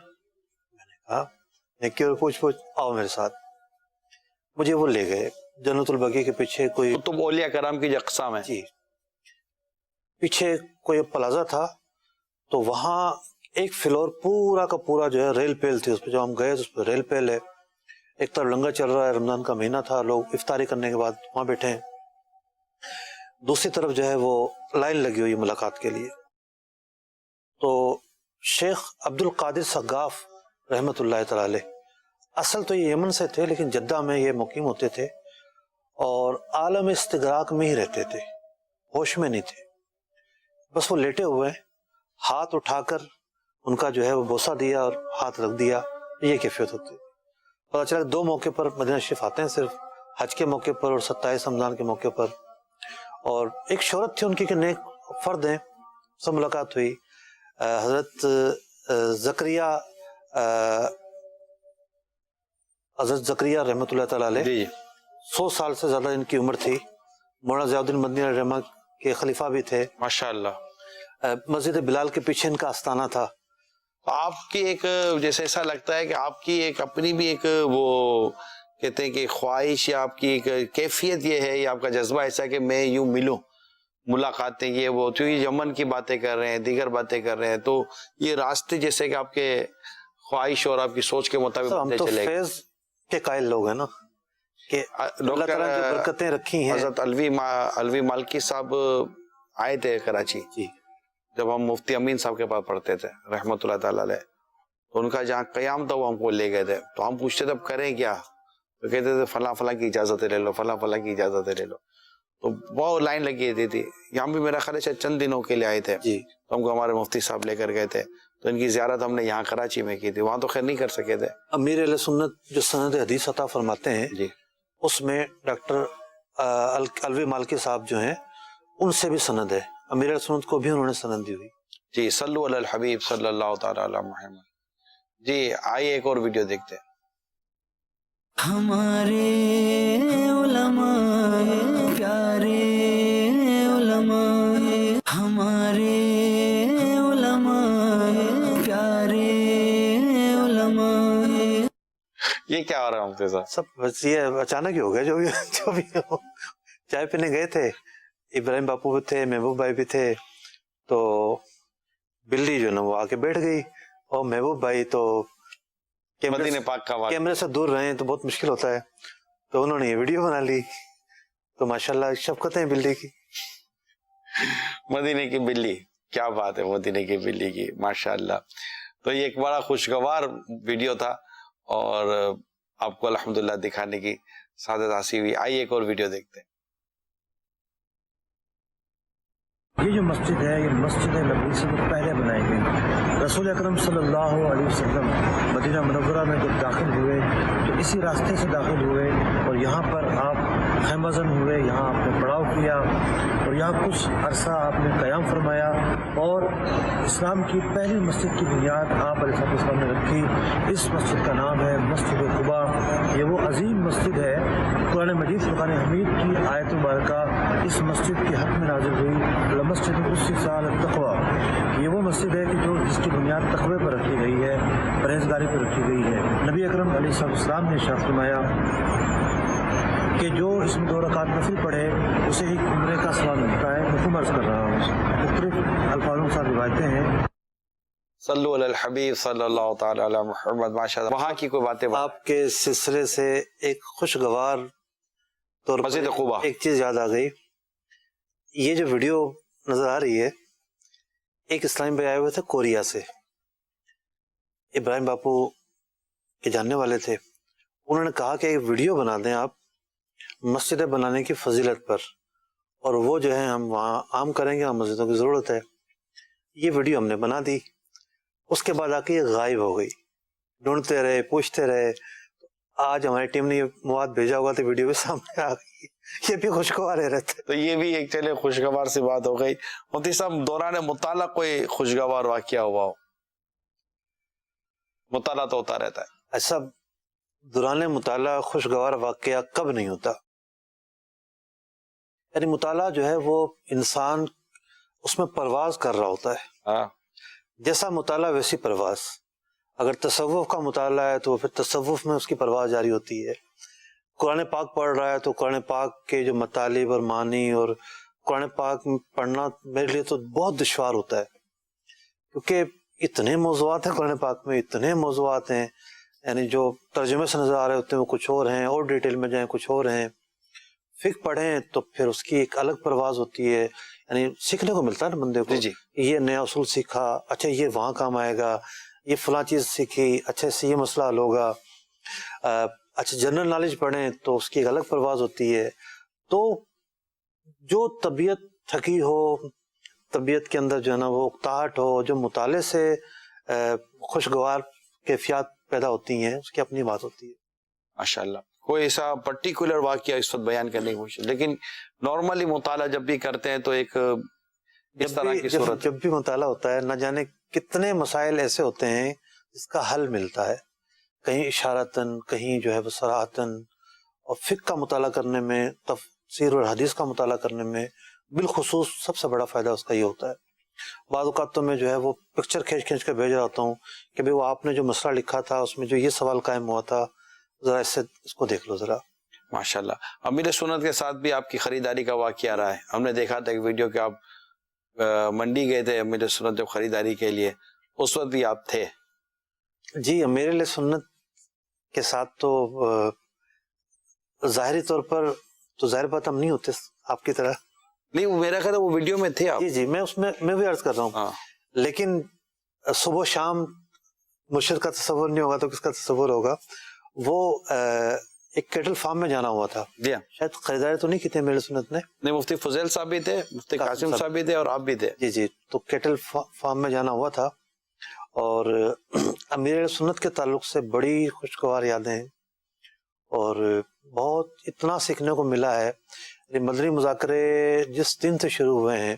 میں نے کہا کیوں؟ پوچھ آؤ میرے ساتھ. مجھے وہ لے گئے جنت البقیع کے پیچھے. کوئی کتب اولیاء کرام کی جو اقسام ہیں، جی، پیچھے کوئی پلازا تھا، تو وہاں ایک فلور پورا کا پورا جو ہے ریل پیل تھی. اس پہ جب ہم گئے تو اس پہ ریل پیل ہے. ایک طرف لنگر چل رہا ہے، رمضان کا مہینہ تھا، لوگ افطاری کرنے کے بعد وہاں بیٹھے ہیں. دوسری طرف جو ہے وہ لائن لگی ہوئی ملاقات کے لیے. تو شیخ عبد القادر سقاف رحمۃ اللہ تعالی علیہ، اصل تو یہ یمن سے تھے لیکن جدہ میں یہ مقیم ہوتے تھے، اور عالم استغراق میں ہی رہتے تھے، ہوش میں نہیں تھے. بس وہ لیٹے ہوئے ہیں، ہاتھ اٹھا کر ان کا جو ہے وہ بوسہ دیا اور ہاتھ رکھ دیا. یہ کیفیت ہوتی ہے. پتہ چلا 2 موقع پر مدینہ شریف آتے ہیں، صرف حج کے موقع پر اور 27 رمضان کے موقع پر. اور ایک شہرت تھی ان کی کہ نیک فرد ہیں. سب ملاقات ہوئی. حضرت زکریا رحمۃ اللہ تعالی علیہ 100 سال سے زیادہ ان کی عمر تھی. مولانا ضیاء الدین مدنی علیہ رحمہ کے خلیفہ بھی تھے. ماشاء اللہ. مسجد بلال کے پیچھے ان کا آستانہ تھا. آپ کی ایک جیسے ایسا لگتا ہے کہ آپ کی ایک اپنی بھی ایک وہ کہتے ہیں کہ خواہش یا آپ کی ایک کیفیت یہ ہے یا آپ کا جذبہ ایسا ہے کہ میں یوں ملوں، ملاقاتیں یہ وہ، تو یہ یمن کی باتیں کر رہے ہیں، دیگر باتیں کر رہے ہیں، تو یہ راستے جیسے کہ آپ کے خواہش اور آپ کی سوچ کے مطابق ہم تو فیض کے قائل لوگ ہیں نا، کہ اللہ تعالیٰ نے جو برکتیں رکھی ہیں. حضرت الوی مالکی صاحب آئے تھے کراچی، جی، جب ہم مفتی امین صاحب کے پاس پڑھتے تھے رحمۃ اللہ تعالی علیہ، تو ان کا جہاں قیام تھا وہ ہم کو لے گئے تھے. تو ہم پوچھتے تھے اب کریں کیا؟ تو کہتے تھے فلاں فلاں کی اجازت لے لو، فلاں فلاں کی اجازت لے لو. تو بہت لائن لگی ہوتی تھی. یہاں بھی میرا خیال ہے چند دنوں کے لیے آئے تھے، جی، تو ہم کو ہمارے مفتی صاحب لے کر گئے تھے. تو ان کی زیارت ہم نے یہاں کراچی میں کی تھی، وہاں تو خیر نہیں کر سکے تھے. امیر اہل سنت جو سند حدیث عطا فرماتے ہیں، جی، اس میں ڈاکٹر الوی مالکی صاحب جو ہیں ان سے بھی سند ہے. امیر اہل سنت کو بھی انہوں نے سند دی ہوئی. جی، صلو علی الحبیب صلی اللہ تعالی علی محمد. جی آئیے ایک اور ویڈیو دیکھتے ہیں. ہمارے علماء پیارے علماء، ہمارے علماء پیارے علماء. یہ کیا ہو رہا ہے مفتی صاحب؟ سب بس یہ اچانک ہی ہو گیا جو بھی ہو. چائے پینے گئے تھے، ابراہیم باپو بھی تھے، محبوب بھائی بھی تھے، تو بلی جو نا وہ آ کے بیٹھ گئی، اور محبوب بھائی تو مدینہ پاک کا واقعہ، کیمرے سے دور رہے تو بہت مشکل ہوتا ہے، تو انہوں نے یہ ویڈیو بنا لی. تو ماشاءاللہ شفقتیں بلی کی. مدینے کی بلی کیا بات ہے مدینے کی بلی کی، ماشاءاللہ. تو یہ ایک بڑا خوشگوار ویڈیو تھا اور آپ کو الحمدللہ دکھانے کی سعادت حاصل ہوئی. آئیے ایک اور ویڈیو دیکھتے ہیں. یہ جو مسجد ہے یہ مسجد نبوی سے پہلے بنائی گئی. رسول اکرم صلی اللہ علیہ وسلم مدینہ منورہ میں جب داخل ہوئے تو اسی راستے سے داخل ہوئے اور یہاں پر آپ خیمہ زن ہوئے، یہاں آپ نے پڑاؤ کیا اور یہاں کچھ عرصہ آپ نے قیام فرمایا اور اسلام کی پہلی مسجد کی بنیاد آپ علیہ السلام نے رکھی. اس مسجد کا نام ہے مسجد قباء. یہ وہ عظیم مسجد ہے. قرآن مجید فرقان حمید کی آیت مبارکہ اس مسجد کے حق میں نازل ہوئی. مسجد اسست علی التقوی، یہ وہ مسجد ہے کہ جو جس کی بنیاد تقوی پر رکھی گئی ہے، پرہیزگاری پر رکھی گئی ہے. نبی اکرم علیہ السلام نے ارشاد فرمایا کہ جو اس میں 2 رکعت نفل پڑھے اسے ایک عمرے کا ثواب ملتا ہے. مفہوم عرض کر رہا ہوں، مختلف الفاظوں کے ساتھ روایتیں ہیں. صلو علی الحبیب صلی اللہ تعالی علی محمد. ماشاءاللہ وہاں کی کوئی باتیں آپ کے سلسلے سے ایک خوشگوار طور پر مسجد قباء ایک چیز یاد آ گئی. یہ جو ویڈیو نظر آ رہی ہے، ایک اسلام بھائی آئے ہوئے تھے کوریا سے، ابراہیم باپو کے جاننے والے تھے. انہوں نے کہا کہ ایک ویڈیو بنا دیں آپ مسجدیں بنانے کی فضیلت پر، اور وہ جو ہے ہم وہاں عام کریں گے، ہم مسجدوں کی ضرورت ہے. یہ ویڈیو ہم نے بنا دی. اس کے بعد آ کے یہ غائب ہو گئی. ڈھونڈتے رہے، پوچھتے رہے. آج ہماری ٹیم نے یہ مواد بھیجا ہوا تو ویڈیو بھی سامنے آ گئی. یہ بھی خوشگوار رہتے. تو یہ بھی ایک چلے خوشگوار سی بات ہو گئی. مفتی صاحب دوران مطالعہ کوئی خوشگوار واقعہ ہوا ہو؟ مطالعہ تو ہوتا رہتا ہے. ایسا دوران مطالعہ خوشگوار واقعہ کب نہیں ہوتا. یعنی مطالعہ جو ہے وہ انسان اس میں پرواز کر رہا ہوتا ہے. ہاں جیسا مطالعہ ویسی پرواز. اگر تصوف کا مطالعہ ہے تو پھر تصوف میں اس کی پرواز جاری ہوتی ہے. قرآن پاک پڑھ رہا ہے تو قرآن پاک کے جو مطالب اور معنی، اور قرآن پاک پڑھنا میرے لیے تو بہت دشوار ہوتا ہے کیونکہ اتنے موضوعات ہیں قرآن پاک میں، اتنے موضوعات ہیں، یعنی جو ترجمے سے نظر آ رہے ہوتے ہیں وہ کچھ اور ہیں، اور ڈیٹیل میں جائیں کچھ اور ہیں. فقہ پڑھیں تو پھر اس کی ایک الگ پرواز ہوتی ہے. یعنی سیکھنے کو ملتا ہے نا بندے کو. جی یہ نیا اصول سیکھا، اچھا یہ وہاں کام آئے گا. یہ فلاں چیز سیکھی، اچھا اس سے یہ مسئلہ حل ہوگا. اچھا جنرل نالج پڑھیں تو اس کی ایک الگ پرواز ہوتی ہے. تو جو طبیعت تھکی ہو، طبیعت کے اندر جو ہے نا وہ اکتاہٹ ہو، جو مطالعے سے خوشگوار کیفیات پیدا ہوتی ہیں، اس کی اپنی بات ہوتی ہے. ماشاءاللہ کوئی ایسا پرٹیکولر واقعہ اس وقت بیان کرنے کی کوشش، لیکن نارملی مطالعہ جب بھی کرتے ہیں تو ایک اس طرح کی صورت. جب بھی مطالعہ ہوتا ہے نہ جانے کتنے مسائل ایسے ہوتے ہیں جس کا حل ملتا ہے، کہیں اشارتاً، کہیں جو ہے وہ صراحتاً. اور فقہ کا مطالعہ کرنے میں، تفسیر اور حدیث کا مطالعہ کرنے میں بالخصوص سب سے بڑا فائدہ اس کا یہ ہوتا ہے. بعض اوقات تو میں جو ہے وہ پکچر کھینچ کر بھیج رہا ہوں کہ بھئی وہ آپ نے جو مسئلہ لکھا تھا اس میں جو یہ سوال قائم ہوا تھا، ذرا اس کو دیکھ لو ذرا. ماشاءاللہ امیر سنت کے ساتھ بھی آپ کی خریداری کا واقعہ رہا ہے. ہم نے دیکھا تھا ایک ویڈیو کہ آپ منڈی گئے تھے امیر سنت جب خریداری کے لیے، اس وقت بھی آپ تھے. جی امیر علیہ سنت کے ساتھ تو ظاہری طور پر تو ظاہر بات ہم نہیں ہوتے آپ کی طرح. نہیں وہ میرا خیال ہے وہ ویڈیو میں تھے آپ. جی میں اس میں بھی عرض کر رہا ہوں. لیکن صبح شام مرشد کا تصور نہیں ہوگا تو کس کا تصور ہوگا. وہ ایک کیٹل فارم میں جانا ہوا تھا. جی شاید خریداری تو نہیں کی تھی میرے سنت نے. نہیں مفتی فضیل صاحب بھی تھے، مفتی قاسم صاحب بھی تھے اور آپ بھی تھے. جی تو کیٹل فارم میں جانا ہوا تھا. اور امیر سنت کے تعلق سے بڑی خوشگوار یادیں ہیں اور بہت اتنا سیکھنے کو ملا ہے. مدنی مذاکرے جس دن سے شروع ہوئے ہیں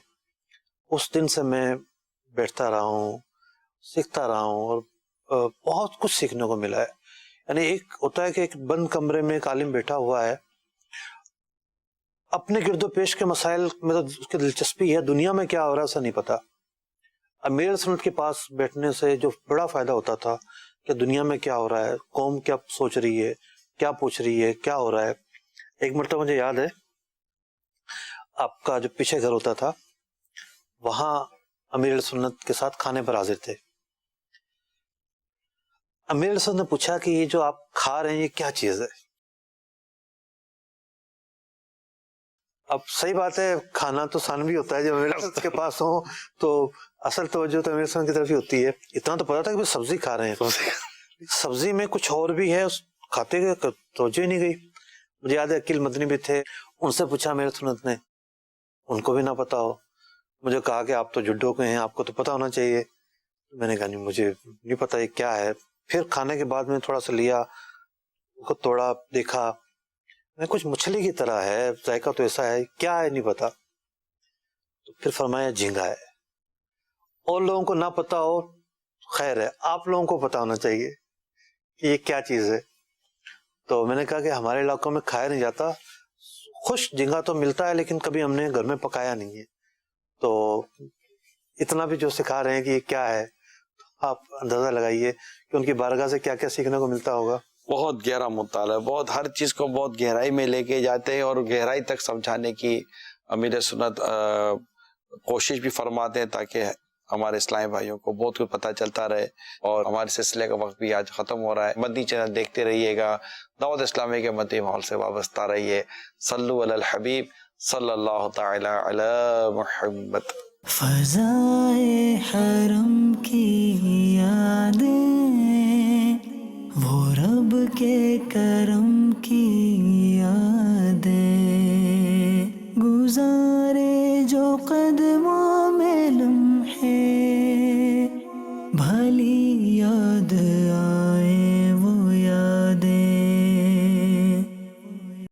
اس دن سے میں بیٹھتا رہا ہوں، سیکھتا رہا ہوں اور بہت کچھ سیکھنے کو ملا ہے. یعنی ایک ہوتا ہے کہ ایک بند کمرے میں ایک عالم بیٹھا ہوا ہے، اپنے گرد و پیش کے مسائل میں تو اس کی دلچسپی ہے، دنیا میں کیا ہو رہا ہے اسے نہیں پتا. امیر سنت کے پاس بیٹھنے سے جو بڑا فائدہ ہوتا تھا کہ دنیا میں کیا ہو رہا ہے، قوم کیا سوچ رہی ہے، کیا پوچھ رہی ہے، کیا ہو رہا ہے. ایک مرتبہ مجھے یاد ہے آپ کا جو پیچھے گھر ہوتا تھا وہاں امیر سنت کے ساتھ کھانے پر حاضر تھے. امیر سنت نے پوچھا کہ یہ جو آپ کھا رہے ہیں یہ کیا چیز ہے. اب صحیح بات ہے، کھانا تو ثانوی ہوتا ہے، جب میرے کے پاس ہوں تو اصل توجہ تو میرے کی طرف ہی ہوتی ہے. اتنا تو پتا تھا کہ سبزی کھا رہے ہیں، سبزی میں کچھ اور بھی ہے، کھاتے گئے توجہ ہی نہیں گئی. مجھے یاد ہے عقیل مدنی بھی تھے، ان سے پوچھا میرے سنت نے، ان کو بھی نہ پتا ہو. مجھے کہا کہ آپ تو جڈو کے ہیں، آپ کو تو پتا ہونا چاہیے. میں نے کہا نہیں، مجھے نہیں پتا یہ کیا ہے. پھر کھانے کے بعد میں تھوڑا سا لیا، کو توڑا، دیکھا، کچھ مچھلی کی طرح ہے، ذائقہ تو ایسا ہے، کیا ہے نہیں پتا. تو پھر فرمایا جھینگا ہے. اور لوگوں کو نہ پتا ہو خیر ہے، آپ لوگوں کو پتا ہونا چاہیے کہ یہ کیا چیز ہے. تو میں نے کہا کہ ہمارے علاقوں میں کھایا نہیں جاتا، خشک جھینگا تو ملتا ہے لیکن کبھی ہم نے گھر میں پکایا نہیں ہے. تو اتنا بھی جو سکھا رہے ہیں کہ یہ کیا ہے، آپ اندازہ لگائیے کہ ان کی بارگاہ سے کیا کیا سیکھنے کو ملتا ہوگا. بہت گہرا مطالعہ، بہت ہر چیز کو بہت گہرائی میں لے کے جاتے ہیں اور گہرائی تک سمجھانے کی امیر سنت کوشش بھی فرماتے ہیں تاکہ ہمارے اسلامی بھائیوں کو بہت کچھ پتہ چلتا رہے. اور ہمارے سلسلے کا وقت بھی آج ختم ہو رہا ہے. مدنی چینل دیکھتے رہیے گا، دعوت اسلامی کے مدنی ماحول سے وابستہ رہیے. صلو علی الحبیب صلی اللہ تعالی علی محمد. فضائے حرم کی